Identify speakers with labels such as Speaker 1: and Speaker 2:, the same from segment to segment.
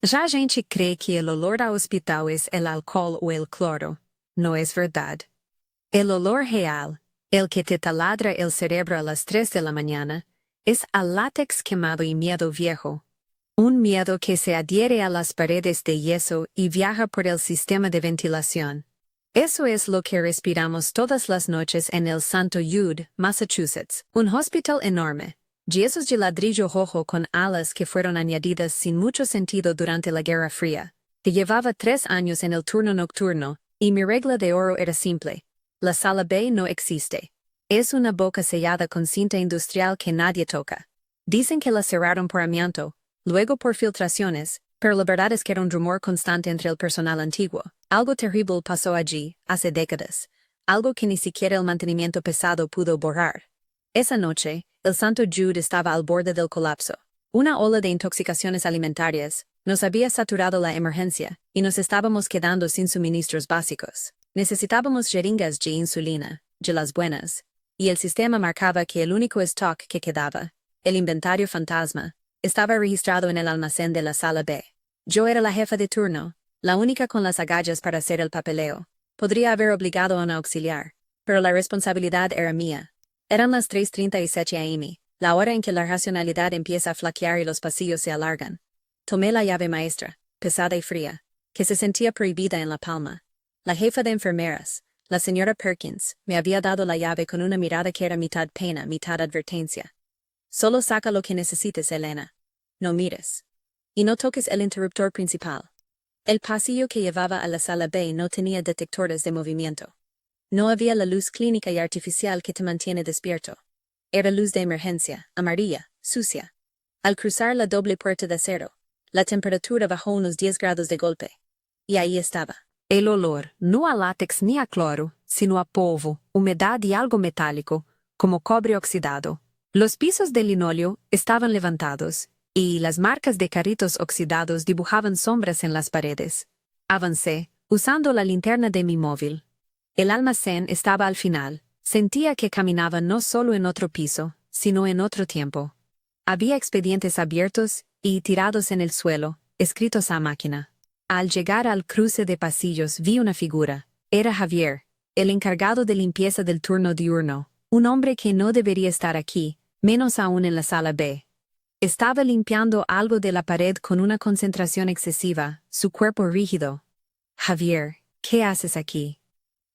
Speaker 1: Ya gente cree que el olor a hospital es el alcohol o el cloro. No es verdad. El olor real, el que te taladra el cerebro a las 3 de la mañana, es a látex quemado y miedo viejo. Un miedo que se adhiere a las paredes de yeso y viaja por el sistema de ventilación. Eso es lo que respiramos todas las noches en el Santo Jude, Massachusetts, un hospital enorme. Yesos de ladrillo rojo con alas que fueron añadidas sin mucho sentido durante la Guerra Fría. Que llevaba 3 años en el turno nocturno, y mi regla de oro era simple. La sala B no existe. Es una boca sellada con cinta industrial que nadie toca. Dicen que la cerraron por amianto, luego por filtraciones, pero la verdad es que era un rumor constante entre el personal antiguo. Algo terrible pasó allí, hace décadas. Algo que ni siquiera el mantenimiento pesado pudo borrar. Esa noche, el Santo Jude estaba al borde del colapso. Una ola de intoxicaciones alimentarias nos había saturado la emergencia, y nos estábamos quedando sin suministros básicos. Necesitábamos jeringas de insulina, de las buenas, y el sistema marcaba que el único stock que quedaba, el inventario fantasma, estaba registrado en el almacén de la sala B. Yo era la jefa de turno, la única con las agallas para hacer el papeleo. Podría haber obligado a una auxiliar, pero la responsabilidad era mía. Eran las 3:37 am, la hora en que la racionalidad empieza a flaquear y los pasillos se alargan. Tomé la llave maestra, pesada y fría, que se sentía prohibida en la palma. La jefa de enfermeras, la señora Perkins, me había dado la llave con una mirada que era mitad pena, mitad advertencia. Solo saca lo que necesites, Elena. No mires. Y no toques el interruptor principal. El pasillo que llevaba a la sala B no tenía detectores de movimiento. No había la luz clínica y artificial que te mantiene despierto. Era luz de emergencia, amarilla, sucia. Al cruzar la doble puerta de acero, la temperatura bajó unos 10 grados de golpe. Y ahí estaba. El olor, no a látex ni a cloro, sino a polvo, humedad y algo metálico, como cobre oxidado. Los pisos de linóleo estaban levantados, y las marcas de carritos oxidados dibujaban sombras en las paredes. Avancé, usando la linterna de mi móvil. El almacén estaba al final. Sentía que caminaba no solo en otro piso, sino en otro tiempo. Había expedientes abiertos y tirados en el suelo, escritos a máquina. Al llegar al cruce de pasillos vi una figura. Era Javier, el encargado de limpieza del turno diurno, un hombre que no debería estar aquí, menos aún en la sala B. Estaba limpiando algo de la pared con una concentración excesiva, su cuerpo rígido. Javier, ¿qué haces aquí?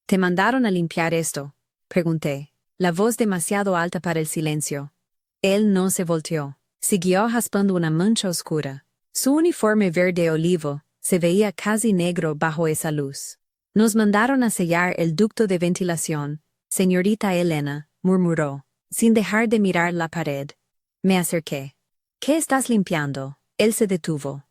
Speaker 1: ¿Te mandaron a limpiar esto?, pregunté, la voz demasiado alta para el silencio. Él no se volteó. Siguió jaspando una mancha oscura. Su uniforme verde olivo se veía casi negro bajo esa luz. Nos mandaron a sellar el ducto de ventilación, señorita Elena, murmuró, sin dejar de mirar la pared. Me acerqué. ¿Qué estás limpiando? Él se detuvo.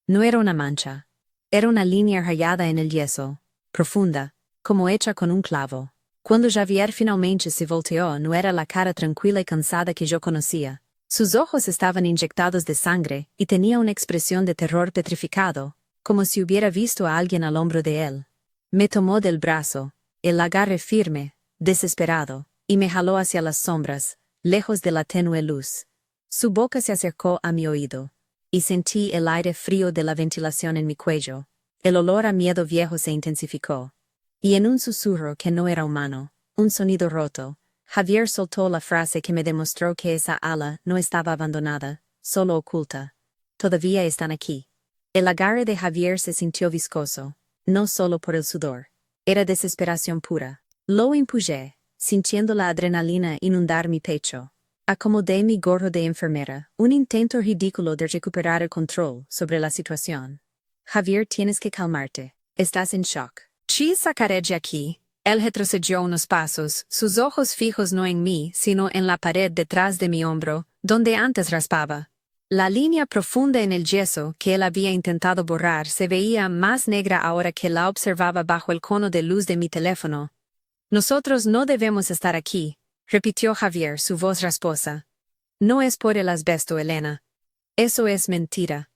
Speaker 1: No era una mancha. Era una línea rayada en el yeso, profunda, como hecha con un clavo. Cuando Javier finalmente se volteó, no era la cara tranquila y cansada que yo conocía. Sus ojos estaban inyectados de sangre y tenía una expresión de terror petrificado, como si hubiera visto a alguien al hombro de él. Me tomó del brazo, el agarre firme, desesperado, y me jaló hacia las sombras, lejos de la tenue luz. Su boca se acercó a mi oído, y sentí el aire frío de la ventilación en mi cuello. El olor a miedo viejo se intensificó. Y en un susurro que no era humano, un sonido roto, Javier soltó la frase que me demostró que esa ala no estaba abandonada, solo oculta. Todavía están aquí. El agarre de Javier se sintió viscoso, no solo por el sudor. Era desesperación pura. Lo empujé, sintiendo la adrenalina inundar mi pecho. Acomodé mi gorro de enfermera, un intento ridículo de recuperar el control sobre la situación. Javier, tienes que calmarte. Estás en shock. Sacaré de aquí. Él retrocedió unos pasos, sus ojos fijos no en mí, sino en la pared detrás de mi hombro, donde antes raspaba. La línea profunda en el yeso que él había intentado borrar se veía más negra ahora que la observaba bajo el cono de luz de mi teléfono. Nosotros no debemos estar aquí, repitió Javier, su voz rasposa. No es por el asbesto, Elena. Eso es mentira.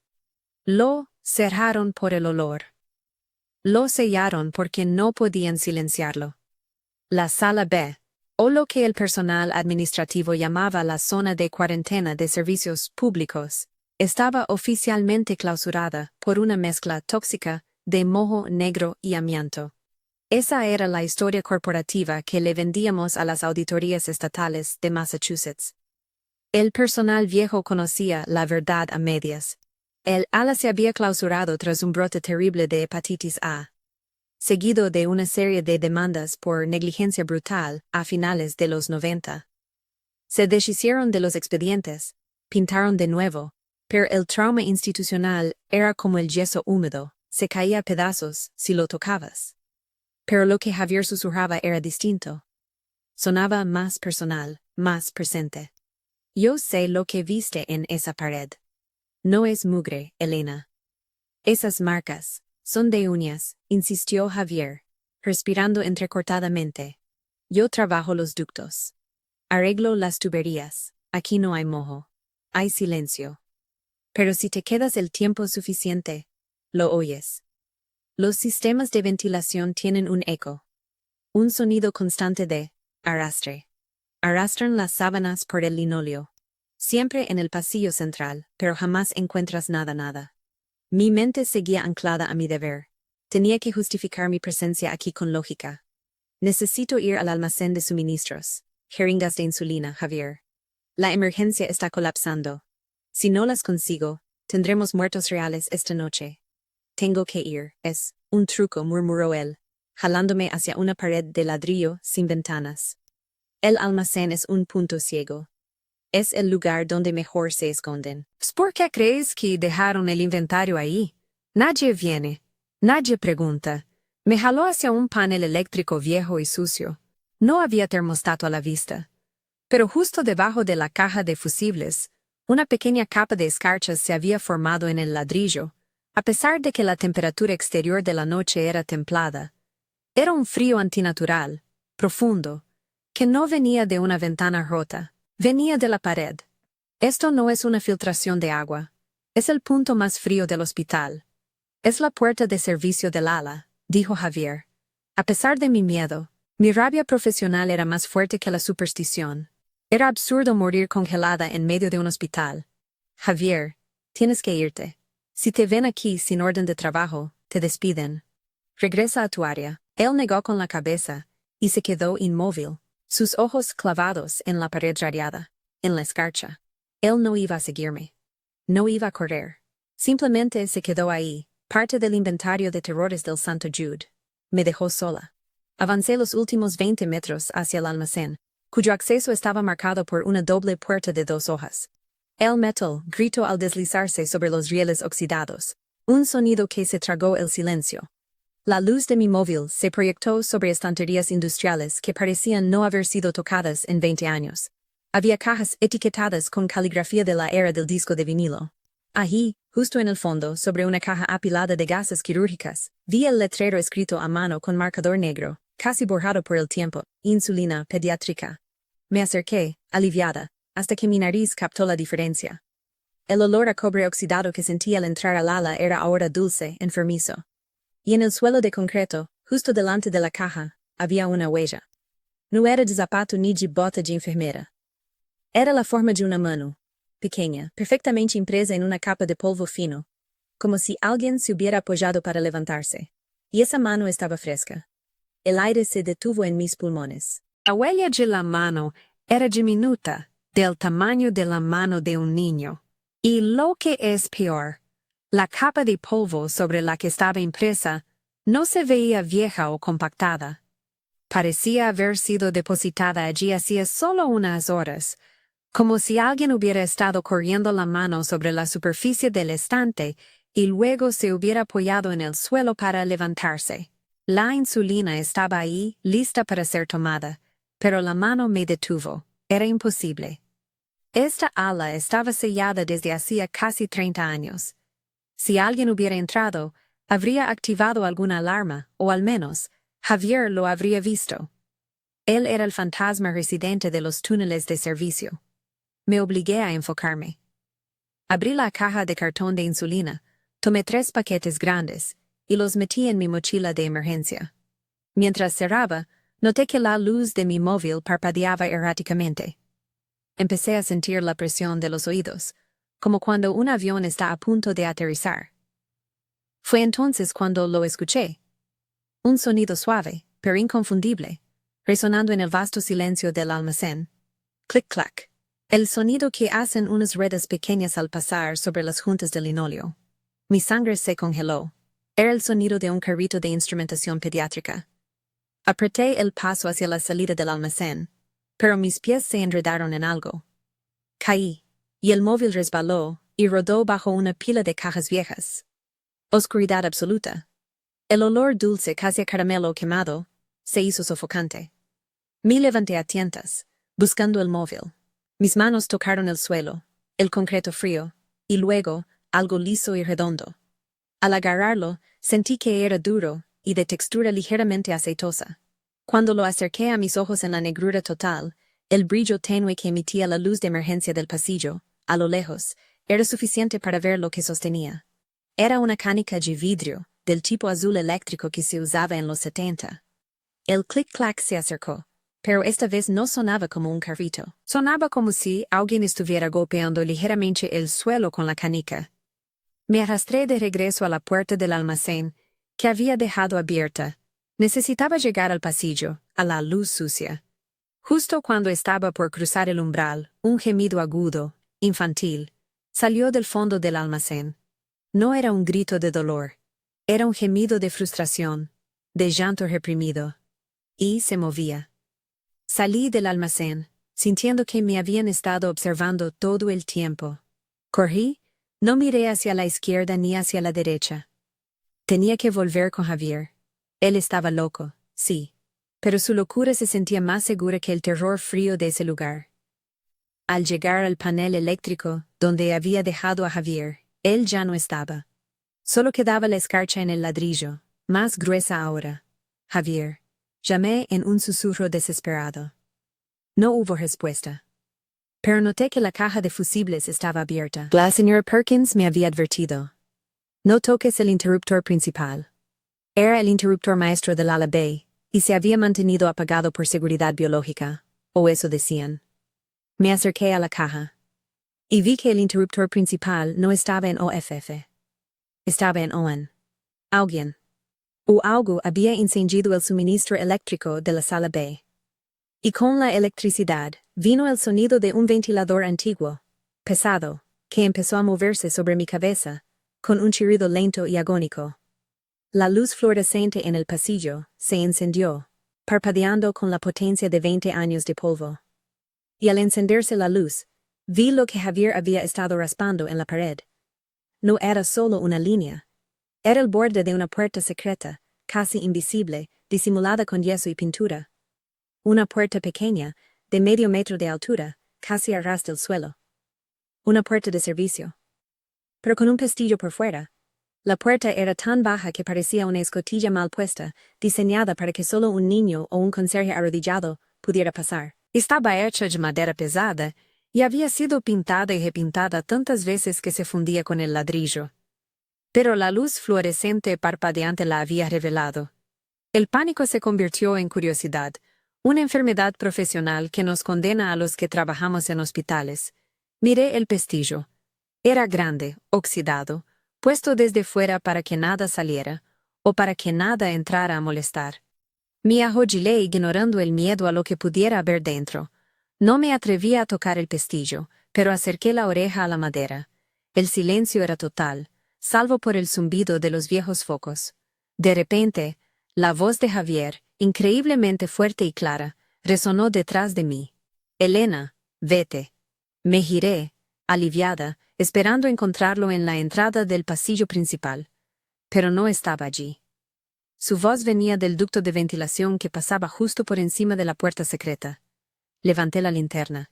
Speaker 1: Lo cerraron por el olor. Lo sellaron porque no podían silenciarlo. La sala B, o lo que el personal administrativo llamaba la zona de cuarentena de servicios públicos, Estaba oficialmente clausurada por una mezcla tóxica de moho negro y amianto. Esa era la historia corporativa que le vendíamos a las auditorías estatales de Massachusetts. El personal viejo conocía la verdad a medias. El ala se había clausurado tras un brote terrible de hepatitis A, seguido de una serie de demandas por negligencia brutal a finales de los 90. Se deshicieron de los expedientes, pintaron de nuevo, pero el trauma institucional era como el yeso húmedo, se caía a pedazos si lo tocabas. Pero lo que Javier susurraba era distinto. Sonaba más personal, más presente. Yo sé lo que viste en esa pared. No es mugre, Elena. Esas marcas son de uñas, insistió Javier, respirando entrecortadamente. Yo trabajo los ductos. Arreglo las tuberías. Aquí no hay moho. Hay silencio. Pero si te quedas el tiempo suficiente, lo oyes. Los sistemas de ventilación tienen un eco. Un sonido constante de arrastre. Arrastran las sábanas por el linóleo. Siempre en el pasillo central, pero jamás encuentras nada. Mi mente seguía anclada a mi deber. Tenía que justificar mi presencia aquí con lógica. Necesito ir al almacén de suministros. Jeringas de insulina, Javier. La emergencia está colapsando. Si no las consigo, tendremos muertos reales esta noche. Tengo que ir, es un truco, murmuró él, jalándome hacia una pared de ladrillo sin ventanas. El almacén es un punto ciego. Es el lugar donde mejor se esconden. ¿Por qué crees que dejaron el inventario ahí? Nadie viene. Nadie pregunta. Me jaló hacia un panel eléctrico viejo y sucio. No había termostato a la vista. Pero justo debajo de la caja de fusibles, una pequeña capa de escarcha se había formado en el ladrillo, a pesar de que la temperatura exterior de la noche era templada. Era un frío antinatural, profundo, que no venía de una ventana rota, venía de la pared. Esto no es una filtración de agua. Es el punto más frío del hospital. Es la puerta de servicio del ala, dijo Javier. A pesar de mi miedo, mi rabia profesional era más fuerte que la superstición. Era absurdo morir congelada en medio de un hospital. Javier, tienes que irte. Si te ven aquí sin orden de trabajo, te despiden. Regresa a tu área. Él negó con la cabeza y se quedó inmóvil, sus ojos clavados en la pared radiada, en la escarcha. Él no iba a seguirme. No iba a correr. Simplemente se quedó ahí, parte del inventario de terrores del Santo Jude. Me dejó sola. Avancé los últimos 20 metros hacia el almacén, cuyo acceso estaba marcado por una doble puerta de 2 hojas. El metal gritó al deslizarse sobre los rieles oxidados, un sonido que se tragó el silencio. La luz de mi móvil se proyectó sobre estanterías industriales que parecían no haber sido tocadas en 20 años. Había cajas etiquetadas con caligrafía de la era del disco de vinilo. Allí, justo en el fondo, sobre una caja apilada de gasas quirúrgicas, vi el letrero escrito a mano con marcador negro, casi borrado por el tiempo: insulina pediátrica. Me acerqué, aliviada, hasta que mi nariz captó la diferencia. El olor a cobre oxidado que sentí al entrar al ala era ahora dulce, enfermizo. Y en el suelo de concreto, justo delante de la caja, había una huella. No era de zapato ni de bota de enfermera. Era la forma de una mano, pequeña, perfectamente impresa en una capa de polvo fino, como si alguien se hubiera apoyado para levantarse. Y esa mano estaba fresca. El aire se detuvo en mis pulmones. La huella de la mano era diminuta, del tamaño de la mano de un niño. Y lo que es peor, la capa de polvo sobre la que estaba impresa no se veía vieja o compactada. Parecía haber sido depositada allí hacía solo unas horas, como si alguien hubiera estado corriendo la mano sobre la superficie del estante y luego se hubiera apoyado en el suelo para levantarse. La insulina estaba ahí, lista para ser tomada, pero la mano me detuvo. Era imposible. Esta ala estaba sellada desde hacía casi 30 años. Si alguien hubiera entrado, habría activado alguna alarma, o al menos, Javier lo habría visto. Él era el fantasma residente de los túneles de servicio. Me obligué a enfocarme. Abrí la caja de cartón de insulina, tomé 3 paquetes grandes, y los metí en mi mochila de emergencia. Mientras cerraba, noté que la luz de mi móvil parpadeaba erráticamente. Empecé a sentir la presión de los oídos, como cuando un avión está a punto de aterrizar. Fue entonces cuando lo escuché. Un sonido suave, pero inconfundible, resonando en el vasto silencio del almacén. Clic-clac. El sonido que hacen unas ruedas pequeñas al pasar sobre las juntas de linóleo. Mi sangre se congeló. Era el sonido de un carrito de instrumentación pediátrica. Apreté el paso hacia la salida del almacén, pero mis pies se enredaron en algo. Caí, y el móvil resbaló y rodó bajo una pila de cajas viejas. Oscuridad absoluta. El olor dulce, casi a caramelo quemado, se hizo sofocante. Me levanté a tientas, buscando el móvil. Mis manos tocaron el suelo, el concreto frío, y luego, algo liso y redondo. Al agarrarlo, sentí que era duro y de textura ligeramente aceitosa. Cuando lo acerqué a mis ojos en la negrura total, el brillo tenue que emitía la luz de emergencia del pasillo, a lo lejos, era suficiente para ver lo que sostenía. Era una canica de vidrio, del tipo azul eléctrico que se usaba en los 70. El clic-clac se acercó, pero esta vez no sonaba como un carrito. Sonaba como si alguien estuviera golpeando ligeramente el suelo con la canica. Me arrastré de regreso a la puerta del almacén, que había dejado abierta. Necesitaba llegar al pasillo, a la luz sucia. Justo cuando estaba por cruzar el umbral, un gemido agudo, infantil, salió del fondo del almacén. No era un grito de dolor. Era un gemido de frustración, de llanto reprimido. Y se movía. Salí del almacén, sintiendo que me habían estado observando todo el tiempo. Corrí, no miré hacia la izquierda ni hacia la derecha. Tenía que volver con Javier. Él estaba loco, sí, pero su locura se sentía más segura que el terror frío de ese lugar. Al llegar al panel eléctrico, donde había dejado a Javier, él ya no estaba. Solo quedaba la escarcha en el ladrillo, más gruesa ahora. Javier. Llamé en un susurro desesperado. No hubo respuesta. Pero noté que la caja de fusibles estaba abierta. La señora Perkins me había advertido. No toques el interruptor principal. Era el interruptor maestro del ala B, y se había mantenido apagado por seguridad biológica, o eso decían. Me acerqué a la caja. Y vi que el interruptor principal no estaba en OFF. Estaba en ON. Alguien. O algo había encendido el suministro eléctrico de la sala B. Y con la electricidad, vino el sonido de un ventilador antiguo, pesado, que empezó a moverse sobre mi cabeza, con un chirrido lento y agónico. La luz fluorescente en el pasillo se encendió, parpadeando con la potencia de 20 años de polvo. Y al encenderse la luz, vi lo que Javier había estado raspando en la pared. No era solo una línea. Era el borde de una puerta secreta, casi invisible, disimulada con yeso y pintura. Una puerta pequeña, de medio metro de altura, casi a ras del suelo. Una puerta de servicio. Pero con un pestillo por fuera. La puerta era tan baja que parecía una escotilla mal puesta, diseñada para que solo un niño o un conserje arrodillado pudiera pasar. Estaba hecha de madera pesada, y había sido pintada y repintada tantas veces que se fundía con el ladrillo. Pero la luz fluorescente parpadeante la había revelado. El pánico se convirtió en curiosidad, una enfermedad profesional que nos condena a los que trabajamos en hospitales. Miré el pestillo. Era grande, oxidado, puesto desde fuera para que nada saliera, o para que nada entrara a molestar. Me arrodillé ignorando el miedo a lo que pudiera haber dentro. No me atreví a tocar el pestillo, pero acerqué la oreja a la madera. El silencio era total, salvo por el zumbido de los viejos focos. De repente, la voz de Javier, increíblemente fuerte y clara, resonó detrás de mí. «Elena, vete». Me giré, aliviada, esperando encontrarlo en la entrada del pasillo principal. Pero no estaba allí. Su voz venía del ducto de ventilación que pasaba justo por encima de la puerta secreta. Levanté la linterna.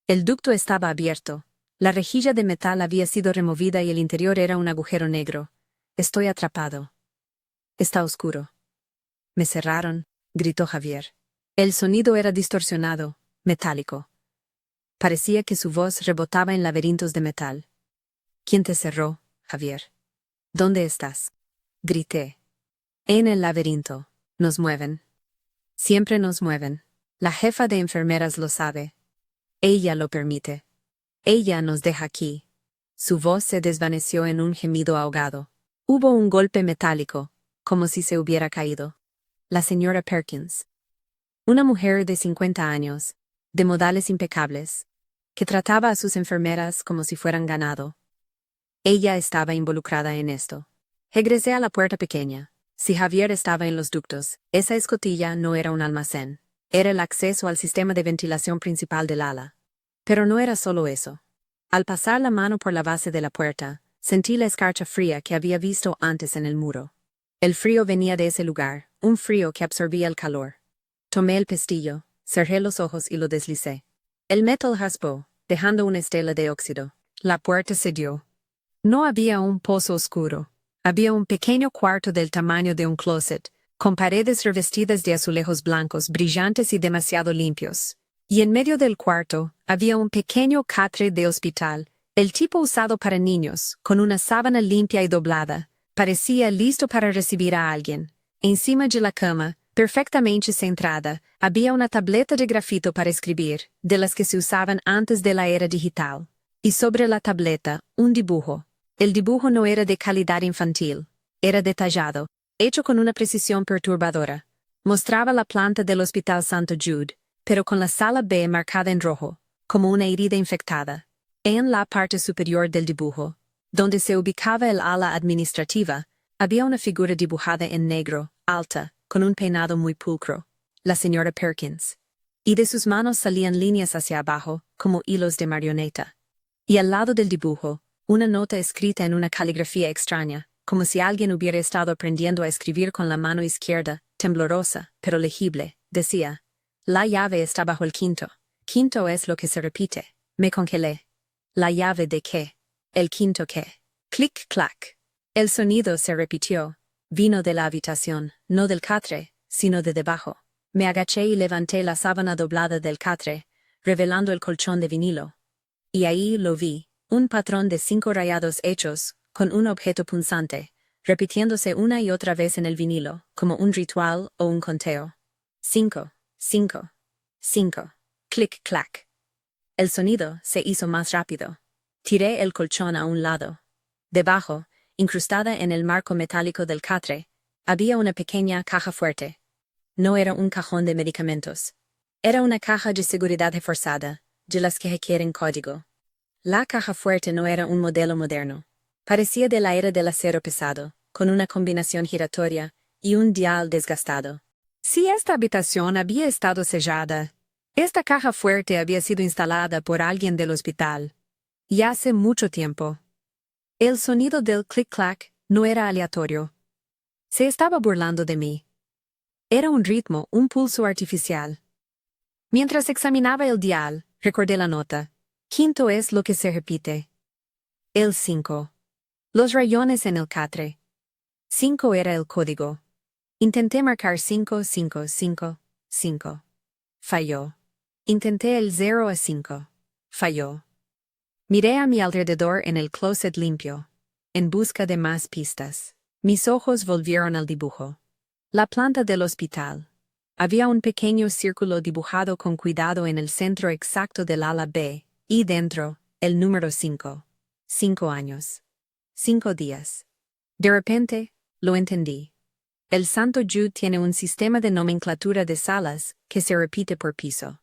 Speaker 1: El ducto estaba abierto. La rejilla de metal había sido removida y el interior era un agujero negro. Estoy atrapado. Está oscuro. Me cerraron, gritó Javier. El sonido era distorsionado, metálico. Parecía que su voz rebotaba en laberintos de metal. ¿Quién te cerró, Javier? ¿Dónde estás? Grité. En el laberinto. Nos mueven. Siempre nos mueven. La jefa de enfermeras lo sabe. Ella lo permite. Ella nos deja aquí. Su voz se desvaneció en un gemido ahogado. Hubo un golpe metálico, como si se hubiera caído. La señora Perkins. Una mujer de 50 años, de modales impecables, que trataba a sus enfermeras como si fueran ganado. Ella estaba involucrada en esto. Regresé a la puerta pequeña. Si Javier estaba en los ductos, esa escotilla no era un almacén. Era el acceso al sistema de ventilación principal del ala. Pero no era solo eso. Al pasar la mano por la base de la puerta, sentí la escarcha fría que había visto antes en el muro. El frío venía de ese lugar, un frío que absorbía el calor. Tomé el pestillo, cerré los ojos y lo deslicé. El metal raspó, dejando una estela de óxido. La puerta cedió. No había un pozo oscuro. Había un pequeño cuarto del tamaño de un closet, con paredes revestidas de azulejos blancos brillantes y demasiado limpios. Y en medio del cuarto, había un pequeño catre de hospital, el tipo usado para niños, con una sábana limpia y doblada. Parecía listo para recibir a alguien. Encima de la cama, perfectamente centrada, había una tableta de grafito para escribir, de las que se usaban antes de la era digital. Y sobre la tableta, un dibujo. El dibujo no era de calidad infantil. Era detallado, hecho con una precisión perturbadora. Mostraba la planta del Hospital St. Jude, pero con la sala B marcada en rojo, como una herida infectada. En la parte superior del dibujo, donde se ubicaba el ala administrativa, había una figura dibujada en negro, alta, con un peinado muy pulcro. La señora Perkins. Y de sus manos salían líneas hacia abajo, como hilos de marioneta. Y al lado del dibujo, una nota escrita en una caligrafía extraña, como si alguien hubiera estado aprendiendo a escribir con la mano izquierda, temblorosa, pero legible, decía: la llave está bajo el quinto. Quinto es lo que se repite. Me congelé. ¿La llave de qué? ¿El quinto qué? Clic-clac. El sonido se repitió. Vino de la habitación, no del catre, sino de debajo. Me agaché y levanté la sábana doblada del catre, revelando el colchón de vinilo. Y ahí lo vi, un patrón de 5 rayados hechos, con un objeto punzante, repitiéndose una y otra vez en el vinilo, como un ritual o un conteo. 5, 5, 5. Clic-clac. El sonido se hizo más rápido. Tiré el colchón a un lado. Debajo, incrustada en el marco metálico del catre, había una pequeña caja fuerte. No era un cajón de medicamentos. Era una caja de seguridad reforzada, de las que requieren código. La caja fuerte no era un modelo moderno. Parecía de la era del acero pesado, con una combinación giratoria y un dial desgastado. Si esta habitación había estado sellada, esta caja fuerte había sido instalada por alguien del hospital. Y hace mucho tiempo. El sonido del clic-clac no era aleatorio. Se estaba burlando de mí. Era un ritmo, un pulso artificial. Mientras examinaba el dial, recordé la nota. Quinto es lo que se repite. El 5. Los rayones en el catre. 5 era el código. Intenté marcar 5, 5, 5, 5. Falló. Intenté el 0 a 5. Falló. Miré a mi alrededor en el closet limpio, en busca de más pistas. Mis ojos volvieron al dibujo. La planta del hospital. Había un pequeño círculo dibujado con cuidado en el centro exacto del ala B, y dentro, el número 5. 5 años. 5 días. De repente, lo entendí. El St. Jude tiene un sistema de nomenclatura de salas que se repite por piso.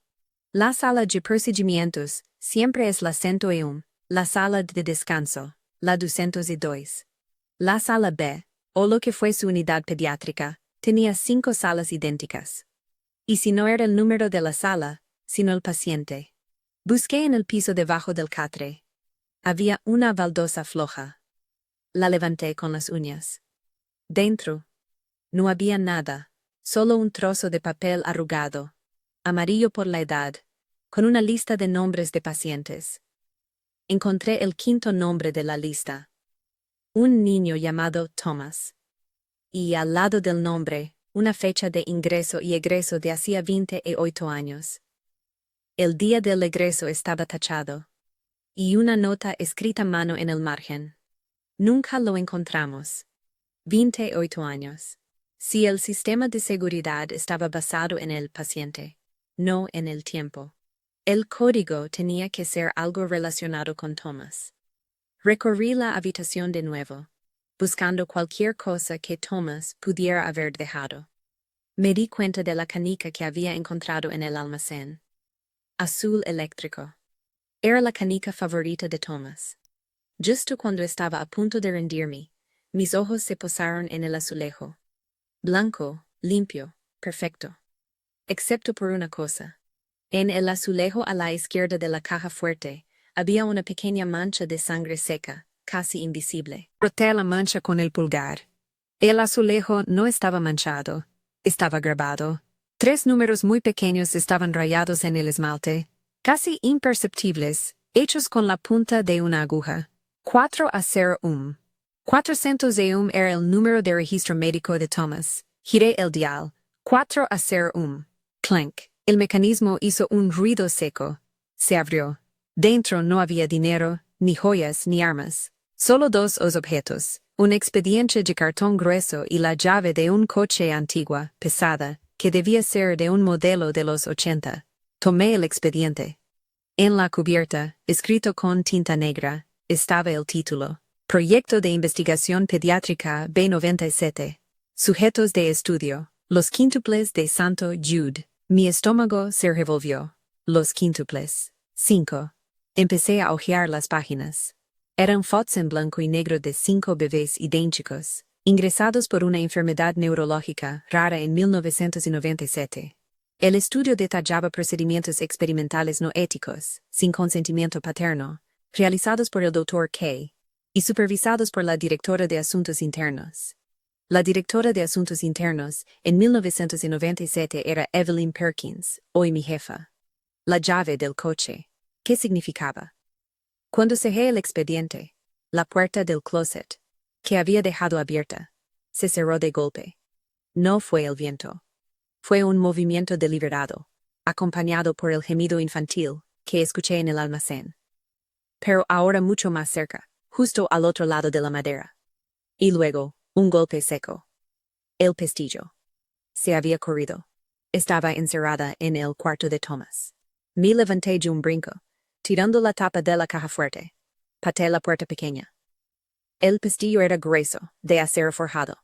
Speaker 1: La sala de procedimientos siempre es la 101, la sala de descanso, la 202. La sala B, o lo que fue su unidad pediátrica, tenía 5 salas idénticas. Y si no era el número de la sala, sino el paciente. Busqué en el piso debajo del catre. Había una baldosa floja. La levanté con las uñas. Dentro. No había nada, solo un trozo de papel arrugado, amarillo por la edad, con una lista de nombres de pacientes. Encontré el 5º nombre de la lista. Un niño llamado Thomas. Y al lado del nombre, una fecha de ingreso y egreso de hacía 28 años. El día del egreso estaba tachado. Y una nota escrita a mano en el margen. Nunca lo encontramos. 28 años. Si el sistema de seguridad estaba basado en el paciente, no en el tiempo. El código tenía que ser algo relacionado con Thomas. Recorrí la habitación de nuevo, buscando cualquier cosa que Thomas pudiera haber dejado. Me di cuenta de la canica que había encontrado en el almacén. Azul eléctrico. Era la canica favorita de Thomas. Justo cuando estaba a punto de rendirme, mis ojos se posaron en el azulejo. Blanco, limpio, perfecto. Excepto por una cosa. En el azulejo a la izquierda de la caja fuerte, había una pequeña mancha de sangre seca, casi invisible. Froté la mancha con el pulgar. El azulejo no estaba manchado, estaba grabado. 3 números muy pequeños estaban rayados en el esmalte, casi imperceptibles, hechos con la punta de una aguja. 4 a 0 400 era el número de registro médico de Thomas. Giré el dial. 4 a 0 Clank. El mecanismo hizo un ruido seco. Se abrió. Dentro no había dinero, ni joyas, ni armas. Solo dos objetos. Un expediente de cartón grueso y la llave de un coche antigua, pesada, que debía ser de un modelo de los 80. Tomé el expediente. En la cubierta, escrito con tinta negra, estaba el título. Proyecto de Investigación Pediátrica B97. Sujetos de estudio. Los quíntuples de Santo Jude. Mi estómago se revolvió. Los quíntuples. 5. Empecé a hojear las páginas. Eran fotos en blanco y negro de 5 bebés idénticos, ingresados por una enfermedad neurológica rara en 1997. El estudio detallaba procedimientos experimentales no éticos, sin consentimiento paterno, realizados por el Dr. K. y supervisados por la directora de Asuntos Internos. La directora de Asuntos Internos en 1997 era Evelyn Perkins, hoy mi jefa. La llave del coche. ¿Qué significaba? Cuando cerré el expediente, la puerta del closet, que había dejado abierta, se cerró de golpe. No fue el viento. Fue un movimiento deliberado, acompañado por el gemido infantil que escuché en el almacén. Pero ahora mucho más cerca, justo al otro lado de la madera. Y luego, un golpe seco. El pestillo. Se había corrido. Estaba encerrada en el cuarto de Thomas. Me levanté de un brinco, tirando la tapa de la caja fuerte. Pateé la puerta pequeña. El pestillo era grueso, de acero forjado.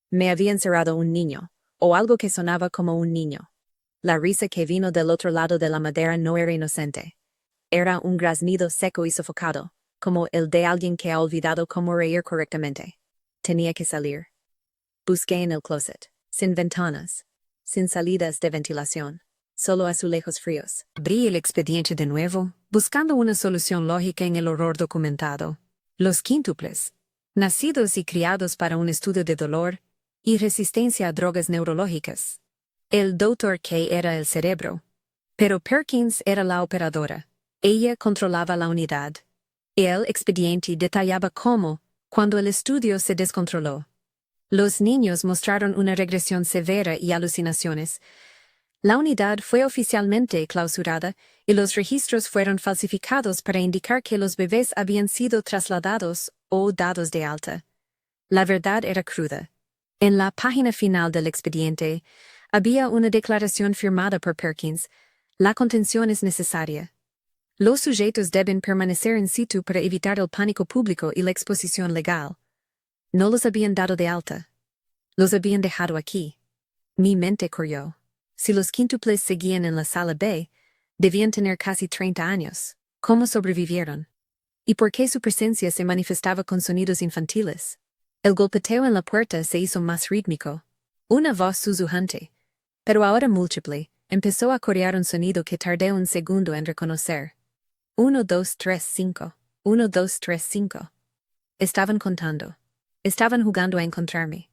Speaker 1: Me había encerrado un niño, o algo que sonaba como un niño. La risa que vino del otro lado de la madera no era inocente. Era un graznido seco y sofocado, como el de alguien que ha olvidado cómo reír correctamente. Tenía que salir. Busqué en el closet, sin ventanas, sin salidas de ventilación, solo azulejos fríos. Abrí el expediente de nuevo, buscando una solución lógica en el horror documentado. Los quíntuples, nacidos y criados para un estudio de dolor y resistencia a drogas neurológicas. El Dr. K era el cerebro, pero Perkins era la operadora. Ella controlaba la unidad. El expediente detallaba cómo, cuando el estudio se descontroló, los niños mostraron una regresión severa y alucinaciones. La unidad fue oficialmente clausurada y los registros fueron falsificados para indicar que los bebés habían sido trasladados o dados de alta. La verdad era cruda. En la página final del expediente había una declaración firmada por Perkins. La contención es necesaria. Los sujetos deben permanecer in situ para evitar el pánico público y la exposición legal. No los habían dado de alta. Los habían dejado aquí. Mi mente corrió. Si los quíntuples seguían en la sala B, debían tener casi 30 años. ¿Cómo sobrevivieron? ¿Y por qué su presencia se manifestaba con sonidos infantiles? El golpeteo en la puerta se hizo más rítmico. Una voz susurrante, pero ahora múltiple, empezó a corear un sonido que tardé un segundo en reconocer. 1, 2, 3, 5. 1, 2, 3, 5. Estaban contando. Estaban jugando a encontrarme.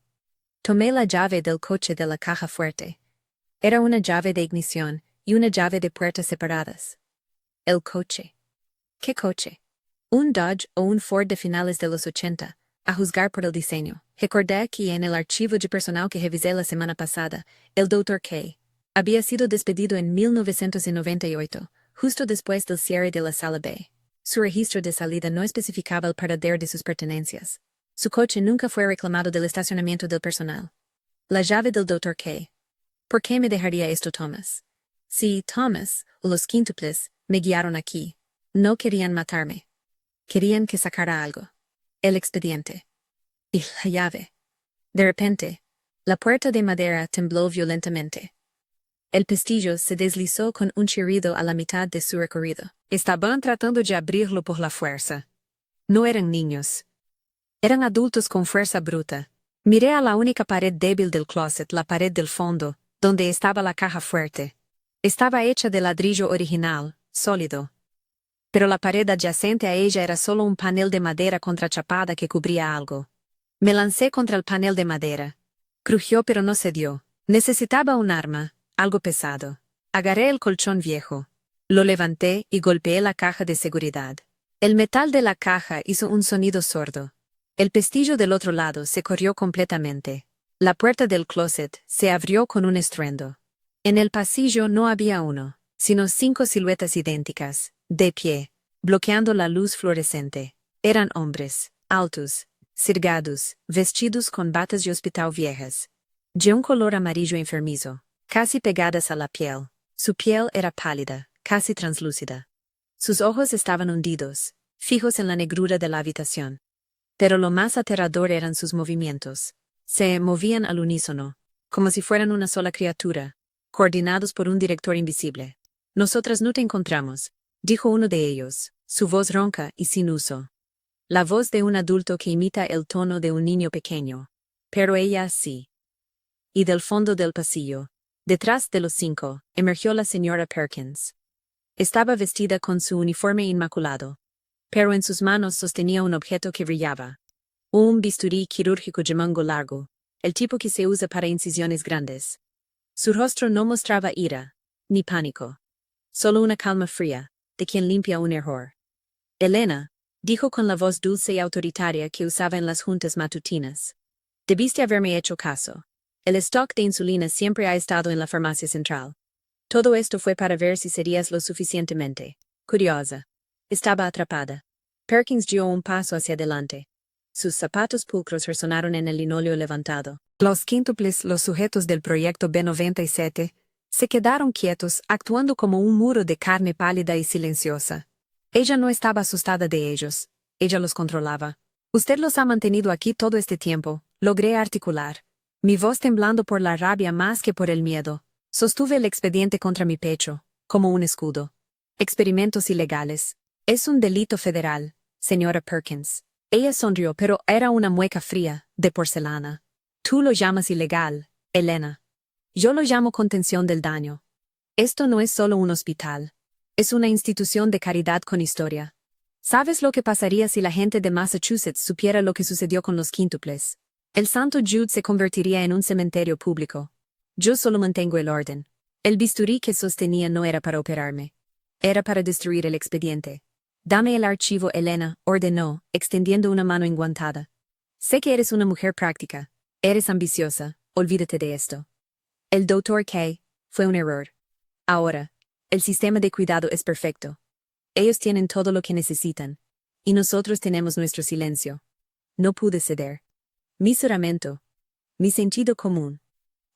Speaker 1: Tomé la llave del coche de la caja fuerte. Era una llave de ignición y una llave de puertas separadas. El coche. ¿Qué coche? Un Dodge o un Ford de finales de los 80, a juzgar por el diseño. Recordé que en el archivo de personal que revisé la semana pasada, el Dr. K. había sido despedido en 1998. Justo después del cierre de la sala B. Su registro de salida no especificaba el paradero de sus pertenencias. Su coche nunca fue reclamado del estacionamiento del personal. La llave del Dr. K. ¿Por qué me dejaría esto Thomas? Si Thomas, o los quíntuples, me guiaron aquí, no querían matarme. Querían que sacara algo. El expediente. Y la llave. De repente, la puerta de madera tembló violentamente. El pestillo se deslizó con un chirrido a la mitad de su recorrido. Estaban tratando de abrirlo por la fuerza. No eran niños. Eran adultos con fuerza bruta. Miré a la única pared débil del closet, la pared del fondo, donde estaba la caja fuerte. Estaba hecha de ladrillo original, sólido. Pero la pared adyacente a ella era solo un panel de madera contrachapada que cubría algo. Me lancé contra el panel de madera. Crujió pero no cedió. Necesitaba un arma, algo pesado. Agarré el colchón viejo. Lo levanté y golpeé la caja de seguridad. El metal de la caja hizo un sonido sordo. El pestillo del otro lado se corrió completamente. La puerta del closet se abrió con un estruendo. En el pasillo no había uno, sino 5 siluetas idénticas, de pie, bloqueando la luz fluorescente. Eran hombres, altos, sirgados, vestidos con batas de hospital viejas, de un color amarillo enfermizo, casi pegadas a la piel. Su piel era pálida, casi translúcida. Sus ojos estaban hundidos, fijos en la negrura de la habitación. Pero lo más aterrador eran sus movimientos. Se movían al unísono, como si fueran una sola criatura, coordinados por un director invisible. Nosotras no te encontramos, dijo uno de ellos, su voz ronca y sin uso. La voz de un adulto que imita el tono de un niño pequeño. Pero ella sí. Y del fondo del pasillo, detrás de los 5, emergió la señora Perkins. Estaba vestida con su uniforme inmaculado, pero en sus manos sostenía un objeto que brillaba. Un bisturí quirúrgico de mango largo, el tipo que se usa para incisiones grandes. Su rostro no mostraba ira, ni pánico. Solo una calma fría, de quien limpia un error. Elena, dijo con la voz dulce y autoritaria que usaba en las juntas matutinas. Debiste haberme hecho caso. El stock de insulina siempre ha estado en la farmacia central. Todo esto fue para ver si serías lo suficientemente curiosa. Estaba atrapada. Perkins dio un paso hacia adelante. Sus zapatos pulcros resonaron en el linóleo levantado. Los quíntuples, los sujetos del proyecto B97, se quedaron quietos, actuando como un muro de carne pálida y silenciosa. Ella no estaba asustada de ellos. Ella los controlaba. Usted los ha mantenido aquí todo este tiempo, logré articular. Mi voz temblando por la rabia más que por el miedo. Sostuve el expediente contra mi pecho, como un escudo. Experimentos ilegales. Es un delito federal, señora Perkins. Ella sonrió, pero era una mueca fría, de porcelana. Tú lo llamas ilegal, Elena. Yo lo llamo contención del daño. Esto no es solo un hospital. Es una institución de caridad con historia. ¿Sabes lo que pasaría si la gente de Massachusetts supiera lo que sucedió con los quíntuples? El Santo Jude se convertiría en un cementerio público. Yo solo mantengo el orden. El bisturí que sostenía no era para operarme. Era para destruir el expediente. Dame el archivo, Elena, ordenó, extendiendo una mano enguantada. Sé que eres una mujer práctica. Eres ambiciosa, olvídate de esto. El Dr. K. fue un error. Ahora, el sistema de cuidado es perfecto. Ellos tienen todo lo que necesitan. Y nosotros tenemos nuestro silencio. No pude ceder. Mi juramento. Mi sentido común.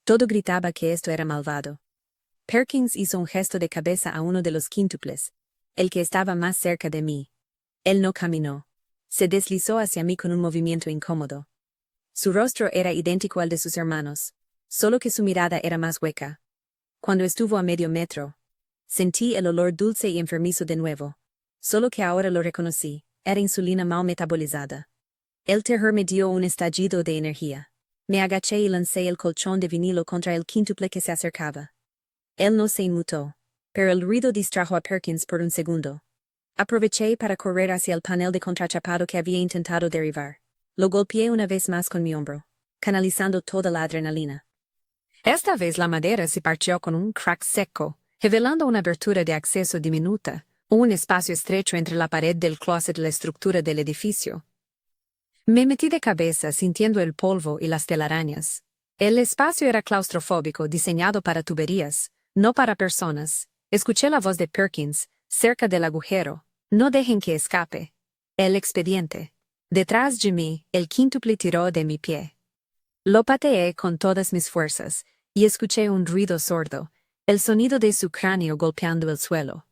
Speaker 1: Todo gritaba que esto era malvado. Perkins hizo un gesto de cabeza a uno de los quíntuples, el que estaba más cerca de mí. Él no caminó. Se deslizó hacia mí con un movimiento incómodo. Su rostro era idéntico al de sus hermanos, solo que su mirada era más hueca. Cuando estuvo a medio metro, sentí el olor dulce y enfermizo de nuevo. Solo que ahora lo reconocí, era insulina mal metabolizada. El terror me dio un estallido de energía. Me agaché y lancé el colchón de vinilo contra el quíntuple que se acercaba. Él no se inmutó, pero el ruido distrajo a Perkins por un segundo. Aproveché para correr hacia el panel de contrachapado que había intentado derribar. Lo golpeé una vez más con mi hombro, canalizando toda la adrenalina. Esta vez la madera se partió con un crack seco, revelando una abertura de acceso diminuta, un espacio estrecho entre la pared del closet y la estructura del edificio. Me metí de cabeza sintiendo el polvo y las telarañas. El espacio era claustrofóbico, diseñado para tuberías, no para personas. Escuché la voz de Perkins, cerca del agujero. No dejen que escape. El expediente. Detrás de mí, el quíntuple tiró de mi pie. Lo pateé con todas mis fuerzas, y escuché un ruido sordo, el sonido de su cráneo golpeando el suelo.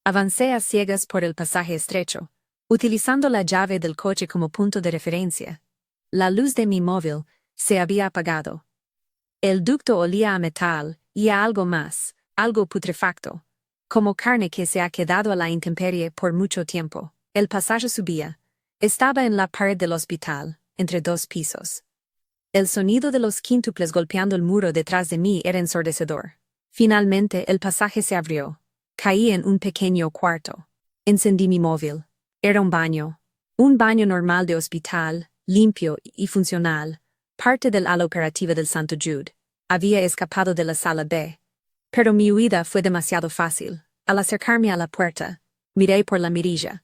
Speaker 1: Avancé a ciegas por el pasaje estrecho, utilizando la llave del coche como punto de referencia. La luz de mi móvil se había apagado. El ducto olía a metal y a algo más, algo putrefacto, como carne que se ha quedado a la intemperie por mucho tiempo. El pasaje subía. Estaba en la pared del hospital, entre 2 pisos. El sonido de los quíntuples golpeando el muro detrás de mí era ensordecedor. Finalmente el pasaje se abrió. Caí en un pequeño cuarto. Encendí mi móvil. Era un baño. Un baño normal de hospital, limpio y funcional, parte del ala operativa del Santo Jude. Había escapado de la sala B. Pero mi huida fue demasiado fácil. Al acercarme a la puerta, miré por la mirilla.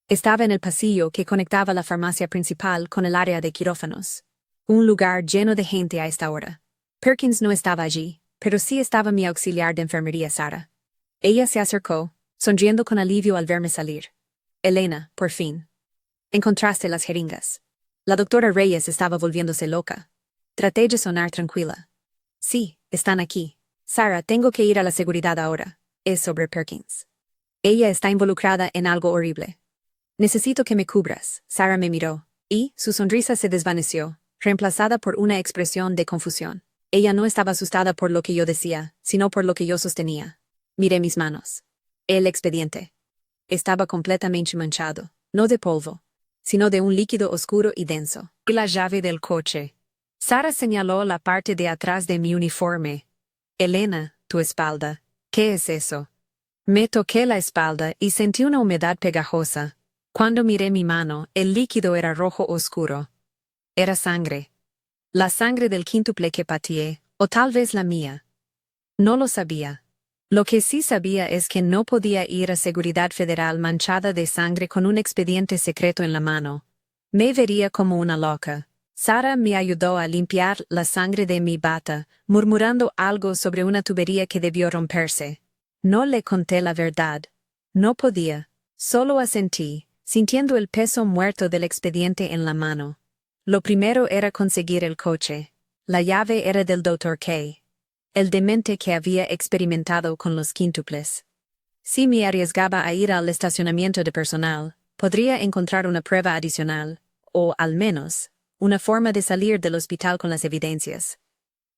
Speaker 1: Estaba en el pasillo que conectaba la farmacia principal con el área de quirófanos. Un lugar lleno de gente a esta hora. Perkins no estaba allí, pero sí estaba mi auxiliar de enfermería Sara. Ella se acercó, sonriendo con alivio al verme salir. Elena, por fin. Encontraste las jeringas. La doctora Reyes estaba volviéndose loca. Traté de sonar tranquila. Sí, están aquí. Sara, tengo que ir a la seguridad ahora. Es sobre Perkins. Ella está involucrada en algo horrible. Necesito que me cubras. Sara me miró, y su sonrisa se desvaneció, reemplazada por una expresión de confusión. Ella no estaba asustada por lo que yo decía, sino por lo que yo sostenía. Miré mis manos. El expediente. Estaba completamente manchado, no de polvo, sino de un líquido oscuro y denso. Y la llave del coche. Sara señaló la parte de atrás de mi uniforme. Elena, tu espalda. ¿Qué es eso? Me toqué la espalda y sentí una humedad pegajosa. Cuando miré mi mano, el líquido era rojo oscuro. Era sangre. La sangre del quíntuple que pateé, o tal vez la mía. No lo sabía. Lo que sí sabía es que no podía ir a Seguridad Federal manchada de sangre con un expediente secreto en la mano. Me vería como una loca. Sara me ayudó a limpiar la sangre de mi bata, murmurando algo sobre una tubería que debió romperse. No le conté la verdad. No podía. Solo asentí, sintiendo el peso muerto del expediente en la mano. Lo primero era conseguir el coche. La llave era del Dr. K. El demente que había experimentado con los quíntuples. Si me arriesgaba a ir al estacionamiento de personal, podría encontrar una prueba adicional, o, al menos, una forma de salir del hospital con las evidencias.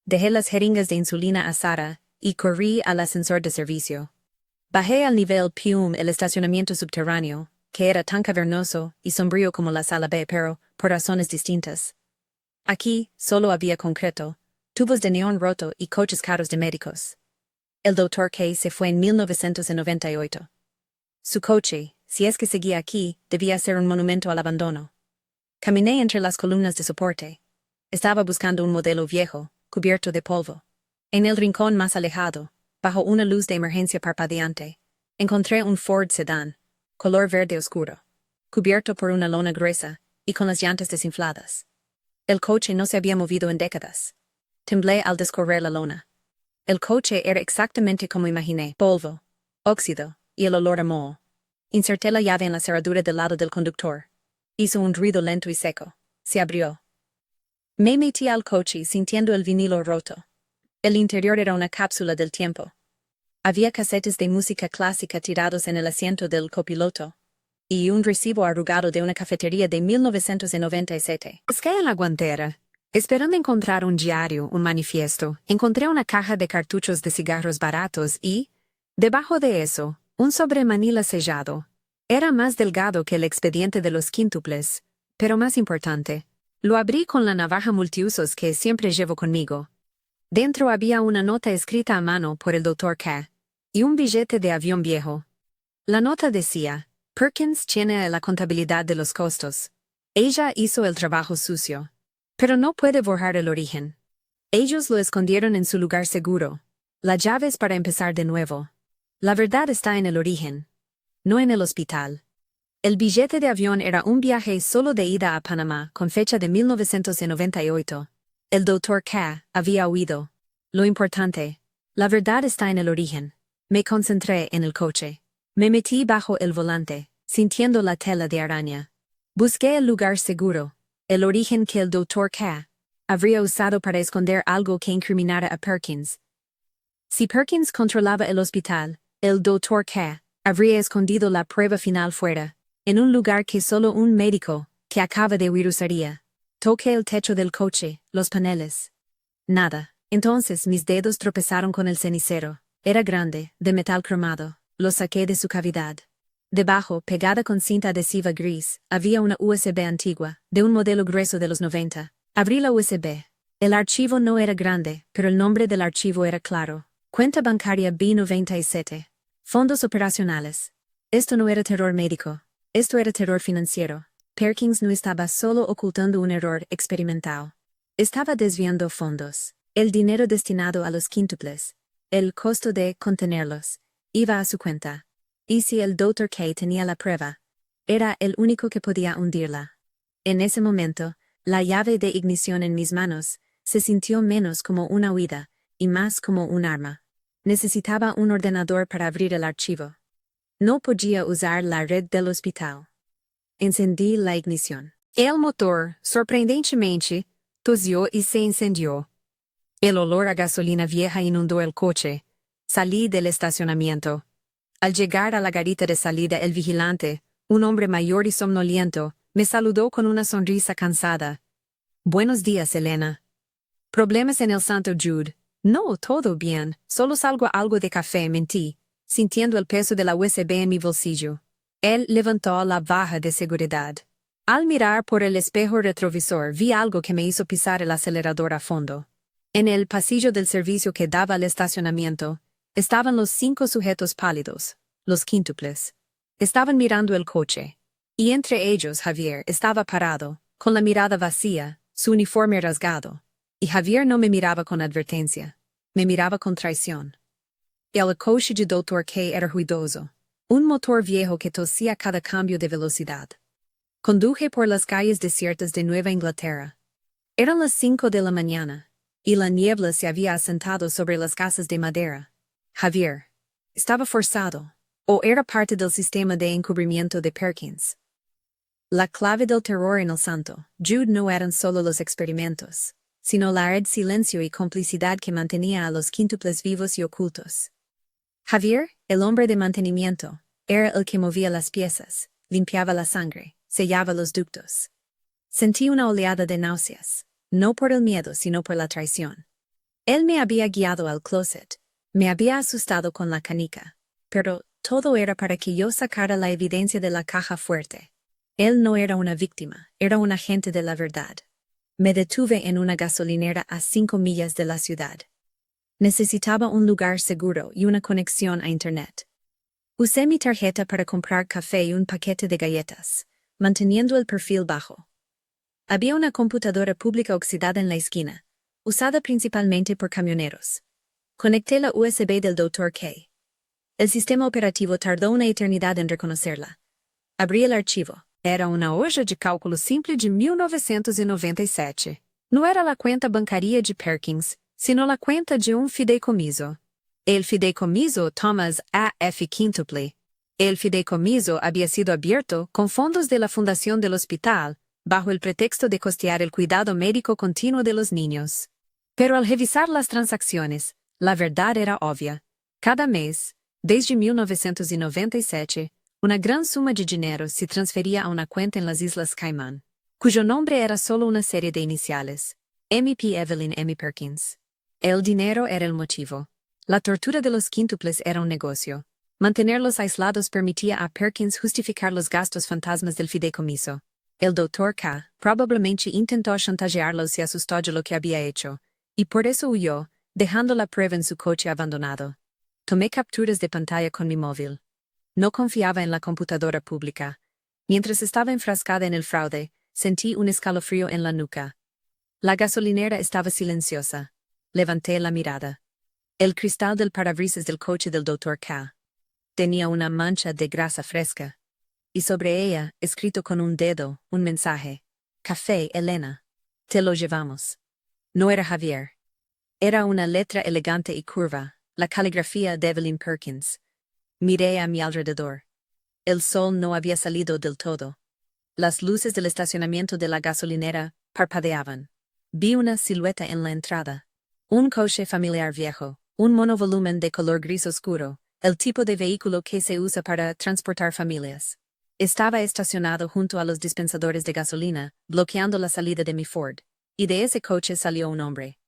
Speaker 1: Dejé las jeringas de insulina a Sara y corrí al ascensor de servicio. Bajé al nivel Pium el estacionamiento subterráneo, que era tan cavernoso y sombrío como la sala B, pero por razones distintas. Aquí solo había concreto, tubos de neón roto y coches caros de médicos. El Dr. K se fue en 1998. Su coche, si es que seguía aquí, debía ser un monumento al abandono. Caminé entre las columnas de soporte. Estaba buscando un modelo viejo, cubierto de polvo. En el rincón más alejado, bajo una luz de emergencia parpadeante, encontré un Ford Sedan, color verde oscuro, cubierto por una lona gruesa y con las llantas desinfladas. El coche no se había movido en décadas. Temblé al descorrer la lona. El coche era exactamente como imaginé: polvo, óxido y el olor a moho. Inserté la llave en la cerradura del lado del conductor. Hizo un ruido lento y seco. Se abrió. Me metí al coche sintiendo el vinilo roto. El interior era una cápsula del tiempo. Había casetes de música clásica tirados en el asiento del copiloto, y un recibo arrugado de una cafetería de 1997. Busqué en la guantera. Esperando encontrar un diario, un manifiesto, encontré una caja de cartuchos de cigarros baratos y, debajo de eso, un sobre manila sellado. Era más delgado que el expediente de los quíntuples, pero más importante. Lo abrí con la navaja multiusos que siempre llevo conmigo. Dentro había una nota escrita a mano por el Dr. K. y un billete de avión viejo. La nota decía: Perkins tiene la contabilidad de los costos. Ella hizo el trabajo sucio. Pero no puede borrar el origen. Ellos lo escondieron en su lugar seguro. La llave es para empezar de nuevo. La verdad está en el origen, no en el hospital. El billete de avión era un viaje solo de ida a Panamá con fecha de 1998. El Dr. K. había huido. Lo importante, la verdad está en el origen. Me concentré en el coche. Me metí bajo el volante, sintiendo la tela de araña. Busqué el lugar seguro. El origen que el Dr. K. habría usado para esconder algo que incriminara a Perkins. Si Perkins controlaba el hospital, el Dr. K. habría escondido la prueba final fuera, en un lugar que solo un médico, que acaba de huir usaría. Toqué el techo del coche, los paneles. Nada. Entonces mis dedos tropezaron con el cenicero. Era grande, de metal cromado. Lo saqué de su cavidad. Debajo, pegada con cinta adhesiva gris, había una USB antigua, de un modelo grueso de los 90. Abrí la USB. El archivo no era grande, pero el nombre del archivo era claro. Cuenta bancaria B97. Fondos operacionales. Esto no era terror médico. Esto era terror financiero. Perkins no estaba solo ocultando un error experimental. Estaba desviando fondos. El dinero destinado a los quíntuples. El costo de contenerlos. Iba a su cuenta. Y si el Dr. K tenía la prueba, era el único que podía hundirla. En ese momento, la llave de ignición en mis manos se sintió menos como una huida y más como un arma. Necesitaba un ordenador para abrir el archivo. No podía usar la red del hospital. Encendí la ignición. El motor, sorprendentemente, tosió y se incendió. El olor a gasolina vieja inundó el coche. Salí del estacionamiento. Al llegar a la garita de salida, el vigilante, un hombre mayor y somnoliento, me saludó con una sonrisa cansada. Buenos días, Elena. Problemas en el Santo Jude. No, todo bien, solo salgo a algo de café, mentí, sintiendo el peso de la USB en mi bolsillo. Él levantó la baja de seguridad. Al mirar por el espejo retrovisor vi algo que me hizo pisar el acelerador a fondo. En el pasillo del servicio que daba al estacionamiento, estaban los 5 sujetos pálidos, los quíntuples. Estaban mirando el coche. Y entre ellos Javier estaba parado, con la mirada vacía, su uniforme rasgado. Y Javier no me miraba con advertencia. Me miraba con traición. El coche de Dr. K era ruidoso. Un motor viejo que tosía cada cambio de velocidad. Conduje por las calles desiertas de Nueva Inglaterra. Eran las 5 de la mañana, y la niebla se había asentado sobre las casas de madera. Javier. Estaba forzado, o era parte del sistema de encubrimiento de Perkins. La clave del terror en el Santo Jude no eran solo los experimentos, sino la red silencio y complicidad que mantenía a los quíntuples vivos y ocultos. Javier, el hombre de mantenimiento, era el que movía las piezas, limpiaba la sangre, sellaba los ductos. Sentí una oleada de náuseas, no por el miedo sino por la traición. Él me había guiado al closet, me había asustado con la canica, pero todo era para que yo sacara la evidencia de la caja fuerte. Él no era una víctima, era un agente de la verdad. Me detuve en una gasolinera a 5 millas de la ciudad. Necesitaba un lugar seguro y una conexión a Internet. Usé mi tarjeta para comprar café y un paquete de galletas, manteniendo el perfil bajo. Había una computadora pública oxidada en la esquina, usada principalmente por camioneros. Conecté la USB del Dr. K. El sistema operativo tardó una eternidad en reconocerla. Abrí el archivo. Era una hoja de cálculo simple de 1997. No era la cuenta bancaria de Perkins, sino la cuenta de un fideicomiso. El fideicomiso Thomas A. F. Quintuple. El fideicomiso había sido abierto con fondos de la fundación del hospital, bajo el pretexto de costear el cuidado médico continuo de los niños. Pero al revisar las transacciones, la verdad era obvia. Cada mes, desde 1997, una gran suma de dinero se transfería a una cuenta en las Islas Caimán, cuyo nombre era solo una serie de iniciales, M.P. Evelyn M. Perkins. El dinero era el motivo. La tortura de los quíntuples era un negocio. Mantenerlos aislados permitía a Perkins justificar los gastos fantasmas del fideicomiso. El Dr. K. probablemente intentó chantajearlos y asustó de lo que había hecho, y por eso huyó, dejando la prueba en su coche abandonado. Tomé capturas de pantalla con mi móvil. No confiaba en la computadora pública. Mientras estaba enfrascada en el fraude, sentí un escalofrío en la nuca. La gasolinera estaba silenciosa. Levanté la mirada. El cristal del parabrisas del coche del Dr. K. tenía una mancha de grasa fresca. Y sobre ella, escrito con un dedo, un mensaje. Café, Elena. Te lo llevamos. No era Javier. Era una letra elegante y curva, la caligrafía de Evelyn Perkins. Miré a mi alrededor. El sol no había salido del todo. Las luces del estacionamiento de la gasolinera parpadeaban. Vi una silueta en la entrada. Un coche familiar viejo, un monovolumen de color gris oscuro, el tipo de vehículo que se usa para transportar familias. Estaba estacionado junto a los dispensadores de gasolina, bloqueando la salida de mi Ford, y de ese coche salió un hombre.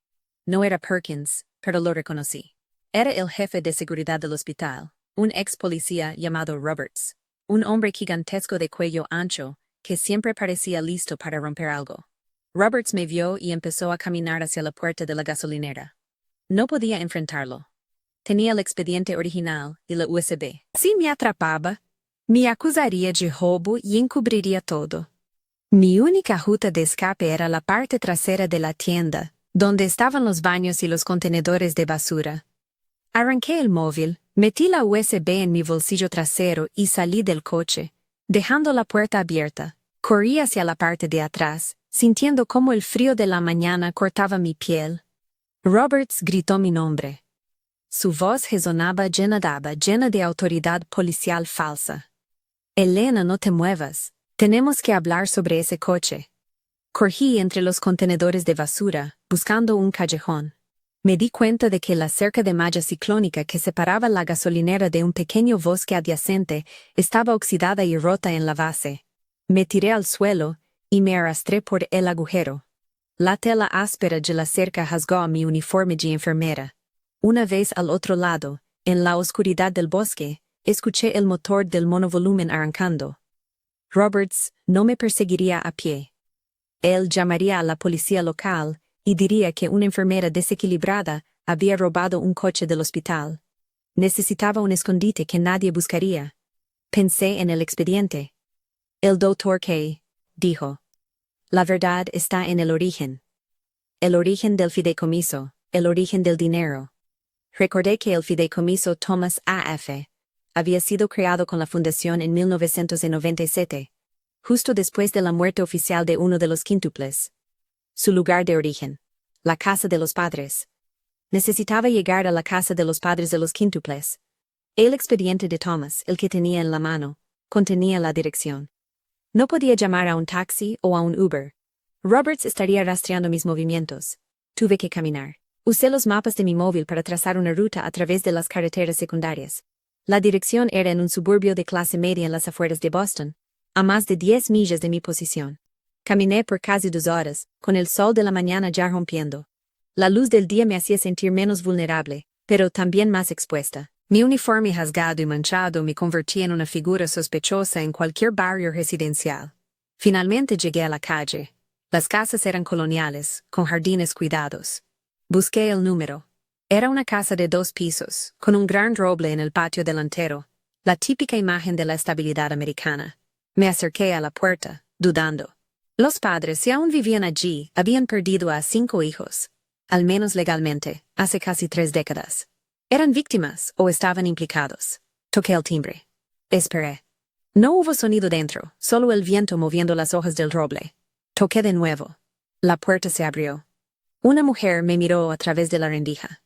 Speaker 1: No era Perkins, pero lo reconocí. Era el jefe de seguridad del hospital, un ex policía llamado Roberts, un hombre gigantesco de cuello ancho, que siempre parecía listo para romper algo. Roberts me vio y empezó a caminar hacia la puerta de la gasolinera. No podía enfrentarlo. Tenía el expediente original y la USB. Si me atrapaba, me acusaría de robo y encubriría todo. Mi única ruta de escape era la parte trasera de la tienda, donde estaban los baños y los contenedores de basura. Arranqué el móvil, metí la USB en mi bolsillo trasero y salí del coche, dejando la puerta abierta. Corrí hacia la parte de atrás, sintiendo cómo el frío de la mañana cortaba mi piel. Roberts gritó mi nombre. Su voz resonaba llena de autoridad policial falsa. Elena, no te muevas. Tenemos que hablar sobre ese coche. Corrí entre los contenedores de basura, buscando un callejón. Me di cuenta de que la cerca de malla ciclónica que separaba la gasolinera de un pequeño bosque adyacente estaba oxidada y rota en la base. Me tiré al suelo y me arrastré por el agujero. La tela áspera de la cerca rasgó a mi uniforme de enfermera. Una vez al otro lado, en la oscuridad del bosque, escuché el motor del monovolumen arrancando. Roberts no me perseguiría a pie. Él llamaría a la policía local y diría que una enfermera desequilibrada había robado un coche del hospital. Necesitaba un escondite que nadie buscaría. Pensé en el expediente. El doctor K. dijo: la verdad está en el origen. El origen del fideicomiso, el origen del dinero. Recordé que el fideicomiso Thomas A.F. había sido creado con la fundación en 1997, justo después de la muerte oficial de uno de los quíntuples. Su lugar de origen: la casa de los padres. Necesitaba llegar a la casa de los padres de los quíntuples. El expediente de Thomas, el que tenía en la mano, contenía la dirección. No podía llamar a un taxi o a un Uber. Roberts estaría rastreando mis movimientos. Tuve que caminar. Usé los mapas de mi móvil para trazar una ruta a través de las carreteras secundarias. La dirección era en un suburbio de clase media en las afueras de Boston, a más de 10 millas de mi posición. Caminé por casi 2 horas, con el sol de la mañana ya rompiendo. La luz del día me hacía sentir menos vulnerable, pero también más expuesta. Mi uniforme rasgado y manchado me convertía en una figura sospechosa en cualquier barrio residencial. Finalmente llegué a la calle. Las casas eran coloniales, con jardines cuidados. Busqué el número. Era una casa de 2 pisos, con un gran roble en el patio delantero, la típica imagen de la estabilidad americana. Me acerqué a la puerta, dudando. Los padres, si aún vivían allí, habían perdido a 5 hijos, al menos legalmente, hace casi 3 décadas. ¿Eran víctimas o estaban implicados? Toqué el timbre. Esperé. No hubo sonido dentro, solo el viento moviendo las hojas del roble. Toqué de nuevo. La puerta se abrió. Una mujer me miró a través de la rendija.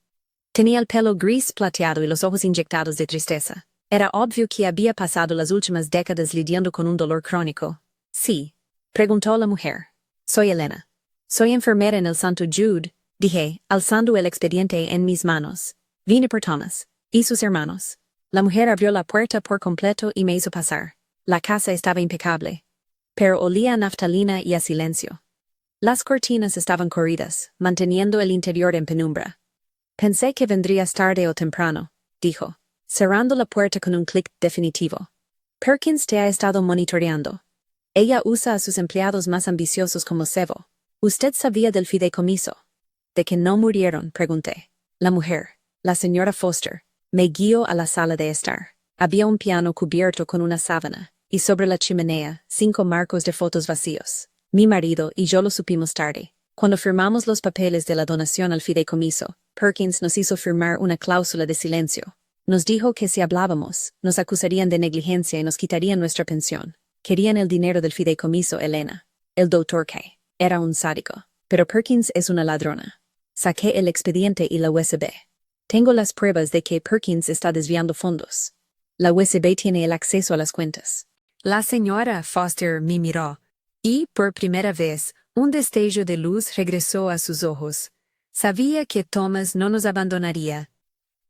Speaker 1: Tenía el pelo gris plateado y los ojos inyectados de tristeza. Era obvio que había pasado las últimas décadas lidiando con un dolor crónico. Sí, preguntó la mujer. Soy Elena. Soy enfermera en el St. Jude, dije, alzando el expediente en mis manos. Vine por Thomas y sus hermanos. La mujer abrió la puerta por completo y me hizo pasar. La casa estaba impecable, pero olía a naftalina y a silencio. Las cortinas estaban corridas, manteniendo el interior en penumbra. Pensé que vendrías tarde o temprano, dijo, cerrando la puerta con un clic definitivo. Perkins te ha estado monitoreando. Ella usa a sus empleados más ambiciosos como cebo. ¿Usted sabía del fideicomiso? ¿De que no murieron?, pregunté. La mujer, la señora Foster, me guió a la sala de estar. Había un piano cubierto con una sábana, y sobre la chimenea, 5 marcos de fotos vacíos. Mi marido y yo lo supimos tarde. Cuando firmamos los papeles de la donación al fideicomiso, Perkins nos hizo firmar una cláusula de silencio. Nos dijo que si hablábamos, nos acusarían de negligencia y nos quitarían nuestra pensión. Querían el dinero del fideicomiso, Elena. El doctor K. era un sádico, pero Perkins es una ladrona. Saqué el expediente y la USB. Tengo las pruebas de que Perkins está desviando fondos. La USB tiene el acceso a las cuentas. La señora Foster me miró. Y, por primera vez, un destello de luz regresó a sus ojos. Sabía que Thomas no nos abandonaría.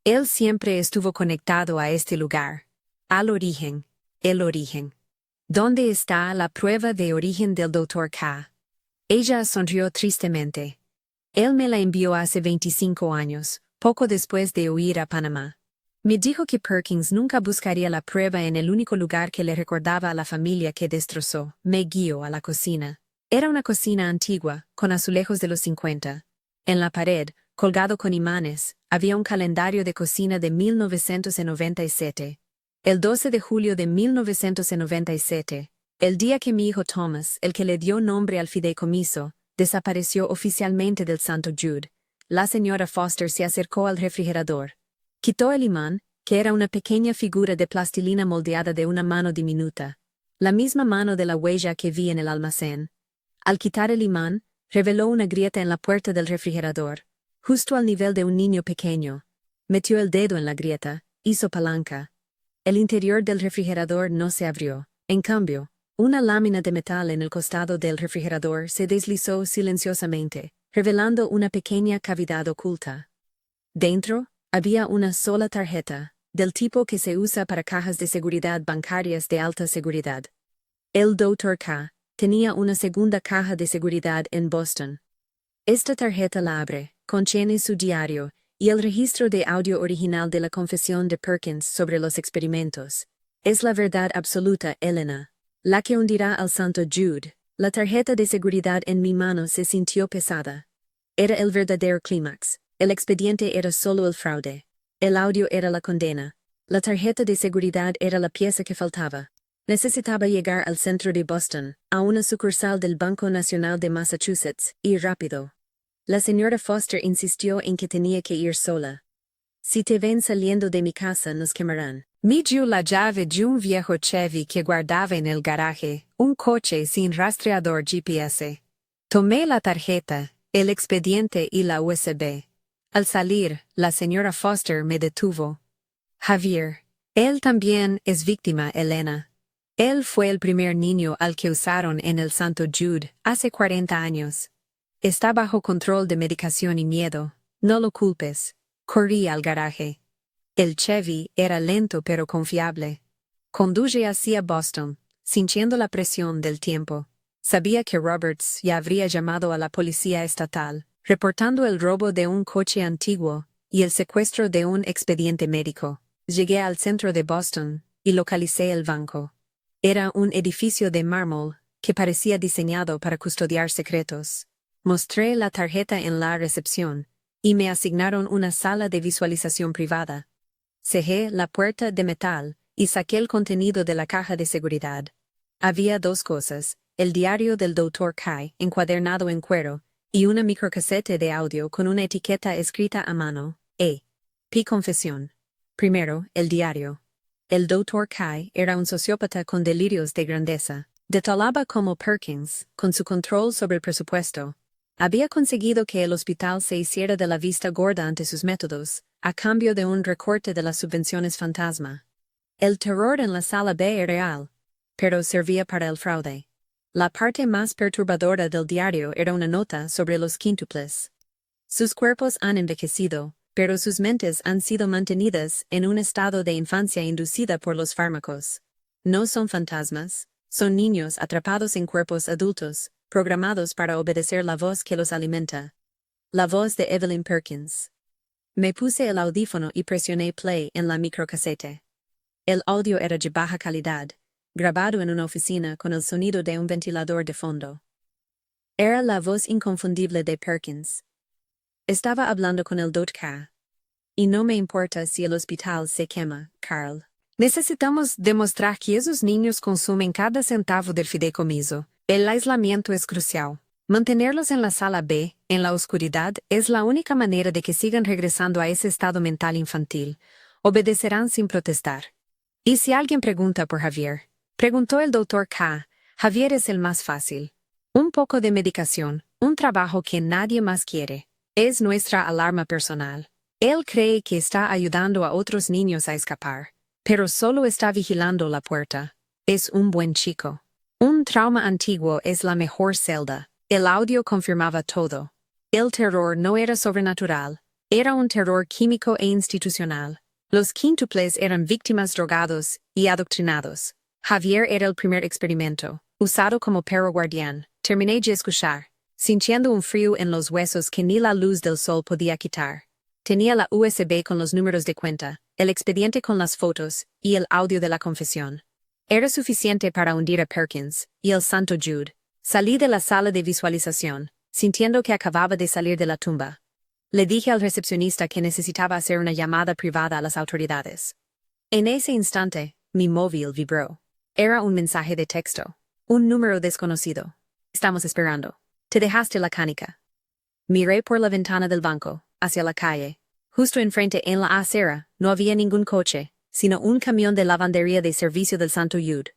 Speaker 1: Él siempre estuvo conectado a este lugar. Al origen. El origen. ¿Dónde está la prueba de origen del Dr. K? Ella sonrió tristemente. Él me la envió hace 25 años, poco después de huir a Panamá. Me dijo que Perkins nunca buscaría la prueba en el único lugar que le recordaba a la familia que destrozó. Me guió a la cocina. Era una cocina antigua, con azulejos de los 50. En la pared, colgado con imanes, había un calendario de cocina de 1997. El 12 de julio de 1997, el día que mi hijo Thomas, el que le dio nombre al fideicomiso, desapareció oficialmente del Santo Jude, la señora Foster se acercó al refrigerador. Quitó el imán, que era una pequeña figura de plastilina moldeada de una mano diminuta, la misma mano de la huella que vi en el almacén. Al quitar el imán, reveló una grieta en la puerta del refrigerador, justo al nivel de un niño pequeño. Metió el dedo en la grieta, hizo palanca. El interior del refrigerador no se abrió. En cambio, una lámina de metal en el costado del refrigerador se deslizó silenciosamente, revelando una pequeña cavidad oculta. Dentro, había una sola tarjeta, del tipo que se usa para cajas de seguridad bancarias de alta seguridad. El Dr. K tenía una segunda caja de seguridad en Boston. Esta tarjeta la abre, contiene su diario y el registro de audio original de la confesión de Perkins sobre los experimentos. Es la verdad absoluta, Elena, la que hundirá al Santo Jude. La tarjeta de seguridad en mi mano se sintió pesada. Era el verdadero clímax. El expediente era solo el fraude. El audio era la condena. La tarjeta de seguridad era la pieza que faltaba. Necesitaba llegar al centro de Boston, a una sucursal del Banco Nacional de Massachusetts, y rápido. La señora Foster insistió en que tenía que ir sola. Si te ven saliendo de mi casa nos quemarán. Me dio la llave de un viejo Chevy que guardaba en el garaje, un coche sin rastreador GPS. Tomé la tarjeta, el expediente y la USB. Al salir, la señora Foster me detuvo. Javier. Él también es víctima, Elena. Él fue el primer niño al que usaron en el Santo Jude hace 40 años. Está bajo control de medicación y miedo. No lo culpes. Corrí al garaje. El Chevy era lento pero confiable. Conduje hacia Boston, sintiendo la presión del tiempo. Sabía que Roberts ya habría llamado a la policía estatal, reportando el robo de un coche antiguo y el secuestro de un expediente médico. Llegué al centro de Boston y localicé el banco. Era un edificio de mármol que parecía diseñado para custodiar secretos. Mostré la tarjeta en la recepción y me asignaron una sala de visualización privada. Cerré la puerta de metal y saqué el contenido de la caja de seguridad. Había dos cosas: el diario del Dr. K encuadernado en cuero y una microcasete de audio con una etiqueta escrita a mano. P. Confesión. Primero, el diario. El Dr. K era un sociópata con delirios de grandeza. Detallaba cómo Perkins, con su control sobre el presupuesto, había conseguido que el hospital se hiciera de la vista gorda ante sus métodos, a cambio de un recorte de las subvenciones fantasma. El terror en la sala B era real, pero servía para el fraude. La parte más perturbadora del diario era una nota sobre los quíntuples. Sus cuerpos han envejecido, pero sus mentes han sido mantenidas en un estado de infancia inducida por los fármacos. No son fantasmas, son niños atrapados en cuerpos adultos, programados para obedecer la voz que los alimenta. La voz de Evelyn Perkins. Me puse el audífono y presioné play en la microcasete. El audio era de baja calidad, grabado en una oficina con el sonido de un ventilador de fondo. Era la voz inconfundible de Perkins. Estaba hablando con el Dr. K. Y no me importa si el hospital se quema, Carl. Necesitamos demostrar que esos niños consumen cada centavo del fideicomiso. El aislamiento es crucial. Mantenerlos en la sala B, en la oscuridad, es la única manera de que sigan regresando a ese estado mental infantil. Obedecerán sin protestar. Y si alguien pregunta por Javier, preguntó el Dr. K, Javier es el más fácil. Un poco de medicación, un trabajo que nadie más quiere. Es nuestra alarma personal. Él cree que está ayudando a otros niños a escapar, pero solo está vigilando la puerta. Es un buen chico. Un trauma antiguo es la mejor celda. El audio confirmaba todo. El terror no era sobrenatural, era un terror químico e institucional. Los quíntuples eran víctimas drogados y adoctrinados. Javier era el primer experimento, usado como perro guardián. Terminé de escuchar, sintiendo un frío en los huesos que ni la luz del sol podía quitar. Tenía la USB con los números de cuenta, el expediente con las fotos, y el audio de la confesión. Era suficiente para hundir a Perkins, y el santo Jude. Salí de la sala de visualización, sintiendo que acababa de salir de la tumba. Le dije al recepcionista que necesitaba hacer una llamada privada a las autoridades. En ese instante, mi móvil vibró. Era un mensaje de texto. Un número desconocido. Estamos esperando. Te dejaste la canica. Miré por la ventana del banco, hacia la calle. Justo enfrente en la acera, no había ningún coche, sino un camión de lavandería de servicio del Santo Jude.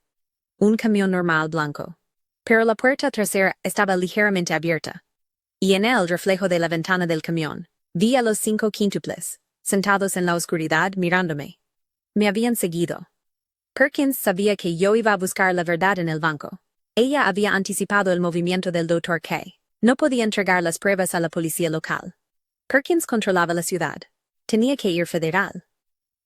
Speaker 1: Un camión normal blanco. Pero la puerta trasera estaba ligeramente abierta. Y en el reflejo de la ventana del camión, vi a los 5 quíntuples, sentados en la oscuridad mirándome. Me habían seguido. Perkins sabía que yo iba a buscar la verdad en el banco. Ella había anticipado el movimiento del Dr. K. No podía entregar las pruebas a la policía local. Perkins controlaba la ciudad. Tenía que ir federal.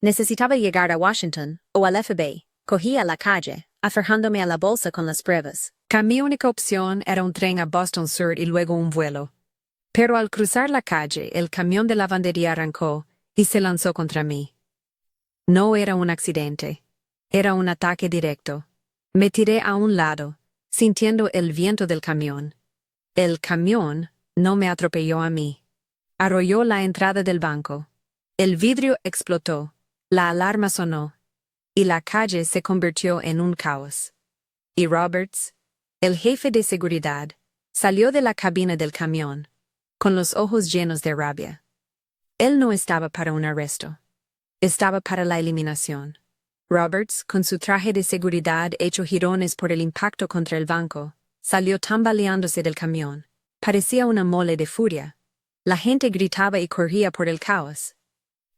Speaker 1: Necesitaba llegar a Washington, o al FBI. Cogí a la calle, aferrándome a la bolsa con las pruebas. Mi única opción era un tren a Boston Sur y luego un vuelo. Pero al cruzar la calle, el camión de lavandería arrancó y se lanzó contra mí. No era un accidente. Era un ataque directo. Me tiré a un lado, sintiendo el viento del camión. El camión no me atropelló a mí. Arrolló la entrada del banco. El vidrio explotó, la alarma sonó, y la calle se convirtió en un caos. Y Roberts, el jefe de seguridad, salió de la cabina del camión, con los ojos llenos de rabia. Él no estaba para un arresto. Estaba para la eliminación. Roberts, con su traje de seguridad hecho jirones por el impacto contra el banco, salió tambaleándose del camión. Parecía una mole de furia. La gente gritaba y corría por el caos.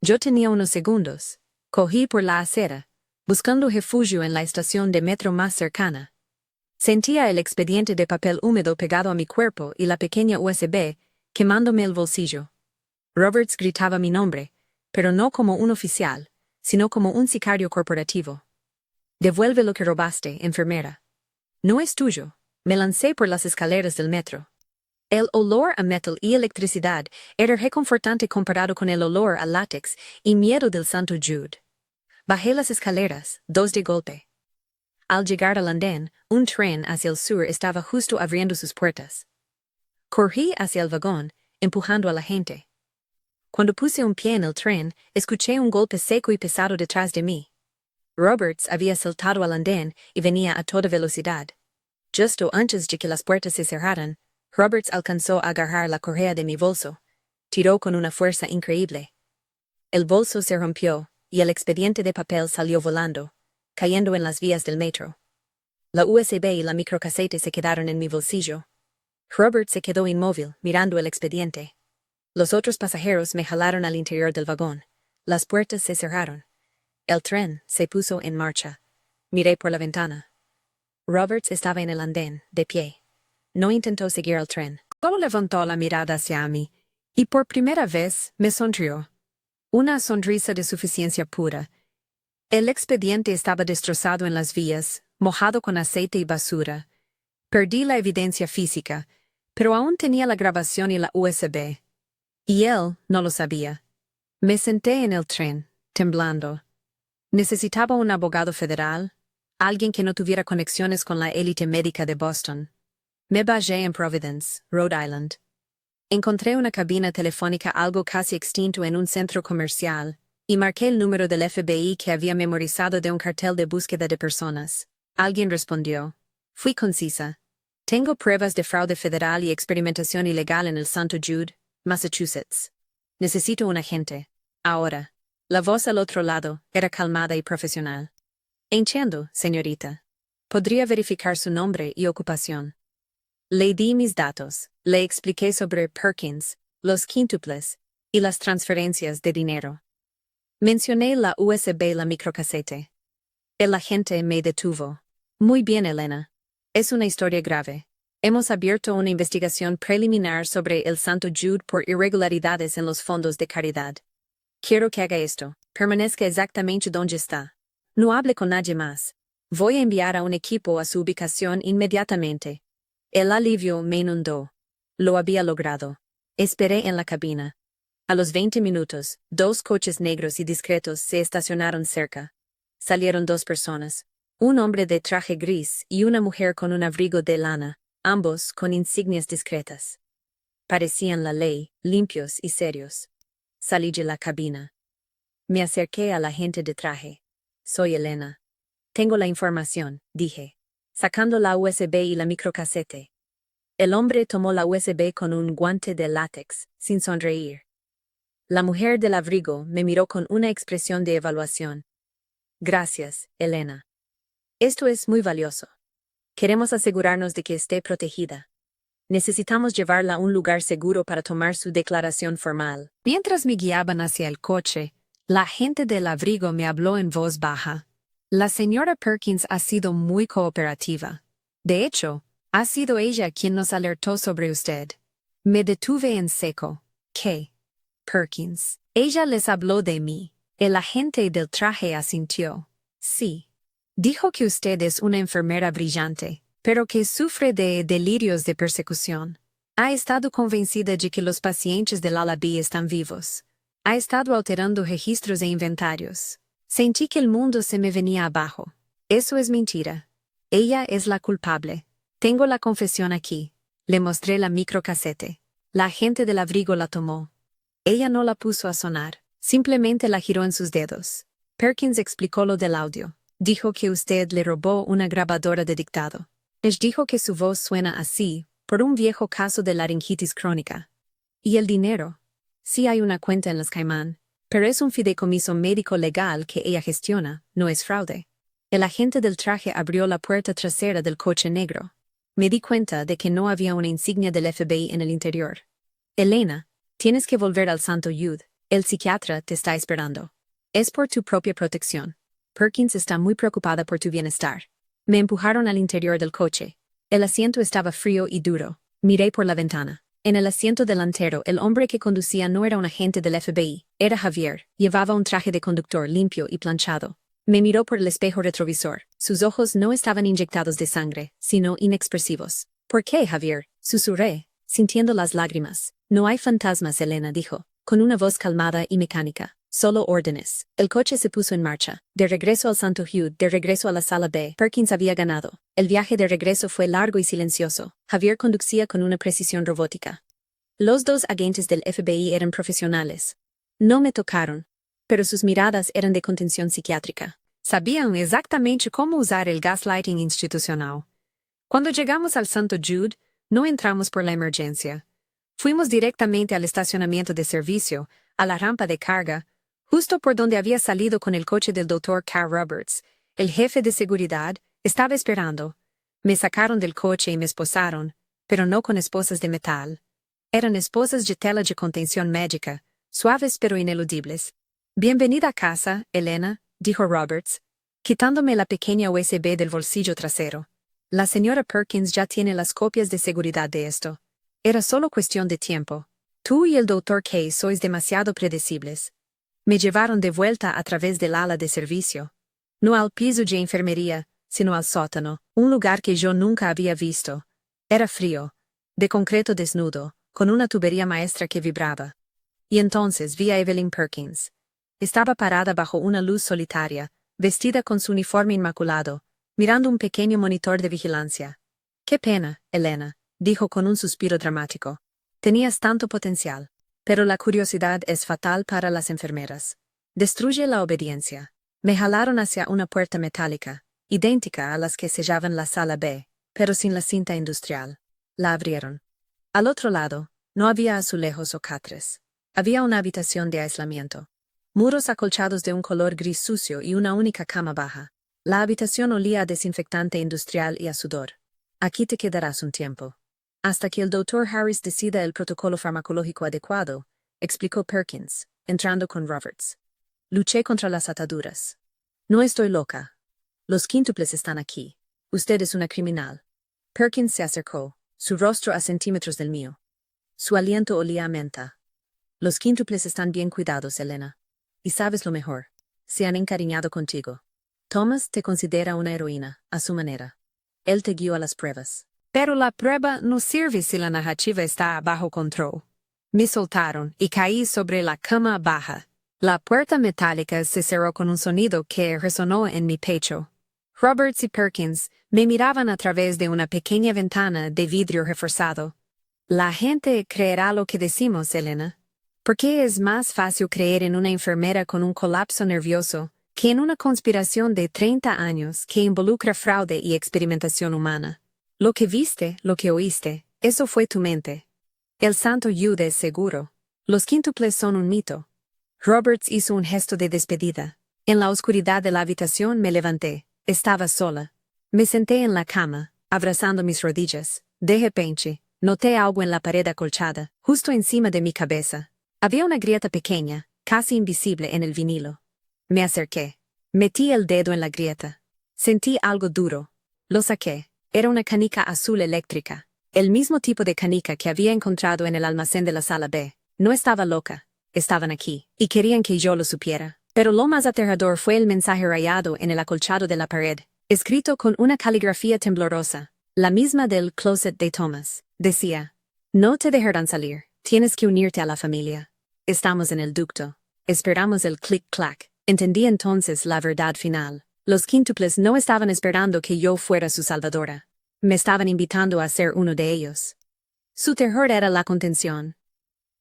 Speaker 1: Yo tenía unos segundos. Cogí por la acera, buscando refugio en la estación de metro más cercana. Sentía el expediente de papel húmedo pegado a mi cuerpo y la pequeña USB quemándome el bolsillo. Roberts gritaba mi nombre, pero no como un oficial, sino como un sicario corporativo. Devuelve lo que robaste, enfermera. No es tuyo. Me lancé por las escaleras del metro. El olor a metal y electricidad era reconfortante comparado con el olor a látex y miedo del Santo Jude. Bajé las escaleras, 2 de golpe. Al llegar al andén, un tren hacia el sur estaba justo abriendo sus puertas. Corrí hacia el vagón, empujando a la gente. Cuando puse un pie en el tren, escuché un golpe seco y pesado detrás de mí. Roberts había saltado al andén y venía a toda velocidad. Justo antes de que las puertas se cerraran, Roberts alcanzó a agarrar la correa de mi bolso. Tiró con una fuerza increíble. El bolso se rompió, y el expediente de papel salió volando, cayendo en las vías del metro. La USB y la microcasete se quedaron en mi bolsillo. Roberts se quedó inmóvil, mirando el expediente. Los otros pasajeros me jalaron al interior del vagón. Las puertas se cerraron. El tren se puso en marcha. Miré por la ventana. Roberts estaba en el andén, de pie. No intentó seguir al tren. Solo levantó la mirada hacia mí, y por primera vez me sonrió. Una sonrisa de suficiencia pura. El expediente estaba destrozado en las vías, mojado con aceite y basura. Perdí la evidencia física, pero aún tenía la grabación y la USB. Y él no lo sabía. Me senté en el tren, temblando. Necesitaba un abogado federal, alguien que no tuviera conexiones con la élite médica de Boston. Me bajé en Providence, Rhode Island. Encontré una cabina telefónica algo casi extinto en un centro comercial, y marqué el número del FBI que había memorizado de un cartel de búsqueda de personas. Alguien respondió. Fui concisa. Tengo pruebas de fraude federal y experimentación ilegal en el Santo Jude, Massachusetts. Necesito un agente. Ahora. La voz al otro lado era calmada y profesional. Entiendo, señorita. ¿Podría verificar su nombre y ocupación? Le di mis datos, le expliqué sobre Perkins, los quíntuples y las transferencias de dinero. Mencioné la USB y la microcasete. El agente me detuvo. Muy bien, Elena. Es una historia grave. Hemos abierto una investigación preliminar sobre el Santo Jude por irregularidades en los fondos de caridad. Quiero que haga esto. Permanezca exactamente donde está. No hable con nadie más. Voy a enviar a un equipo a su ubicación inmediatamente. El alivio me inundó. Lo había logrado. Esperé en la cabina. A los 20 minutos, 2 coches negros y discretos se estacionaron cerca. Salieron 2 personas. Un hombre de traje gris y una mujer con un abrigo de lana, ambos con insignias discretas. Parecían la ley, limpios y serios. Salí de la cabina. Me acerqué a la gente de traje. Soy Elena. Tengo la información, dije, sacando la USB y la microcasete. El hombre tomó la USB con un guante de látex, sin sonreír. La mujer del abrigo me miró con una expresión de evaluación. Gracias, Elena. Esto es muy valioso. Queremos asegurarnos de que esté protegida. Necesitamos llevarla a un lugar seguro para tomar su declaración formal. Mientras me guiaban hacia el coche, la agente del abrigo me habló en voz baja. La señora Perkins ha sido muy cooperativa. De hecho, ha sido ella quien nos alertó sobre usted. Me detuve en seco. ¿Qué? Perkins. Ella les habló de mí. El agente del traje asintió. Sí. Dijo que usted es una enfermera brillante, pero que sufre de delirios de persecución. Ha estado convencida de que los pacientes del ala B están vivos. Ha estado alterando registros e inventarios. Sentí que el mundo se me venía abajo. Eso es mentira. Ella es la culpable. Tengo la confesión aquí. Le mostré la microcasete. La agente del abrigo la tomó. Ella no la puso a sonar, simplemente la giró en sus dedos. Perkins explicó lo del audio. Dijo que usted le robó una grabadora de dictado. Les dijo que su voz suena así, por un viejo caso de laringitis crónica. ¿Y el dinero? Sí hay una cuenta en las Caimán, pero es un fideicomiso médico legal que ella gestiona, no es fraude. El agente del traje abrió la puerta trasera del coche negro. Me di cuenta de que no había una insignia del FBI en el interior. Elena, tienes que volver al Santo Jude. El psiquiatra te está esperando. Es por tu propia protección. Perkins está muy preocupada por tu bienestar. Me empujaron al interior del coche. El asiento estaba frío y duro. Miré por la ventana. En el asiento delantero, el hombre que conducía no era un agente del FBI, era Javier. Llevaba un traje de conductor limpio y planchado. Me miró por el espejo retrovisor. Sus ojos no estaban inyectados de sangre, sino inexpresivos. ¿Por qué, Javier? Susurré, sintiendo las lágrimas. No hay fantasmas, Elena dijo, con una voz calmada y mecánica. Solo órdenes. El coche se puso en marcha. De regreso al Santo Jude, de regreso a la sala B. Perkins había ganado. El viaje de regreso fue largo y silencioso. Javier conducía con una precisión robótica. Los 2 agentes del FBI eran profesionales. No me tocaron, pero sus miradas eran de contención psiquiátrica. Sabían exactamente cómo usar el gaslighting institucional. Cuando llegamos al Santo Jude, no entramos por la emergencia. Fuimos directamente al estacionamiento de servicio, a la rampa de carga, justo por donde había salido con el coche del Dr. Carl Roberts. El jefe de seguridad estaba esperando. Me sacaron del coche y me esposaron, pero no con esposas de metal. Eran esposas de tela de contención médica, suaves pero ineludibles. Bienvenida a casa, Elena, dijo Roberts, quitándome la pequeña USB del bolsillo trasero. La señora Perkins ya tiene las copias de seguridad de esto. Era solo cuestión de tiempo. Tú y el Dr. Kay sois demasiado predecibles. Me llevaron de vuelta a través del ala de servicio. No al piso de enfermería, sino al sótano, un lugar que yo nunca había visto. Era frío, de concreto desnudo, con una tubería maestra que vibraba. Y entonces vi a Evelyn Perkins. Estaba parada bajo una luz solitaria, vestida con su uniforme inmaculado, mirando un pequeño monitor de vigilancia. «Qué pena, Elena», dijo con un suspiro dramático. «Tenías tanto potencial. Pero la curiosidad es fatal para las enfermeras. Destruye la obediencia». Me jalaron hacia una puerta metálica, idéntica a las que sellaban la sala B, pero sin la cinta industrial. La abrieron. Al otro lado, no había azulejos o catres. Había una habitación de aislamiento. Muros acolchados de un color gris sucio y una única cama baja. La habitación olía a desinfectante industrial y a sudor. «Aquí te quedarás un tiempo. Hasta que el Dr. Harris decida el protocolo farmacológico adecuado», explicó Perkins, entrando con Roberts. Luché contra las ataduras. «No estoy loca. Los quíntuples están aquí. Usted es una criminal». Perkins se acercó, su rostro a centímetros del mío. Su aliento olía a menta. «Los quíntuples están bien cuidados, Elena. Y sabes lo mejor. Se han encariñado contigo. Thomas te considera una heroína, a su manera. Él te guió a las pruebas. Pero la prueba no sirve si la narrativa está bajo control. Me soltaron y caí sobre la cama baja. La puerta metálica se cerró con un sonido que resonó en mi pecho. Roberts y Perkins me miraban a través de una pequeña ventana de vidrio reforzado. La gente creerá lo que decimos, Elena. Porque es más fácil creer en una enfermera con un colapso nervioso que en una conspiración de 30 años que involucra fraude y experimentación humana. Lo que viste, lo que oíste, eso fue tu mente. El santo Jude es seguro. Los quíntuples son un mito. Roberts hizo un gesto de despedida. En la oscuridad de la habitación me levanté. Estaba sola. Me senté en la cama, abrazando mis rodillas. De repente, noté algo en la pared acolchada, justo encima de mi cabeza. Había una grieta pequeña, casi invisible en el vinilo. Me acerqué. Metí el dedo en la grieta. Sentí algo duro. Lo saqué. Era una canica azul eléctrica. El mismo tipo de canica que había encontrado en el almacén de la sala B. No estaba loca. Estaban aquí, y querían que yo lo supiera. Pero lo más aterrador fue el mensaje rayado en el acolchado de la pared, escrito con una caligrafía temblorosa, la misma del closet de Thomas. Decía: no te dejarán salir, tienes que unirte a la familia. Estamos en el ducto. Esperamos el clic-clac. Entendí entonces la verdad final. Los quíntuples no estaban esperando que yo fuera su salvadora. Me estaban invitando a ser uno de ellos. Su terror era la contención.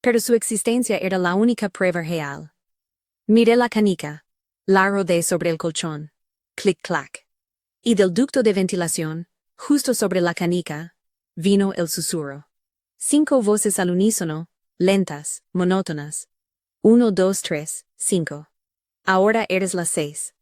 Speaker 1: Pero su existencia era la única prueba real. Miré la canica. La rodé sobre el colchón. Clic-clac. Y del ducto de ventilación, justo sobre la canica, vino el susurro. 5 voces al unísono, lentas, monótonas. 1, 2, 3, 5. Ahora eres las 6.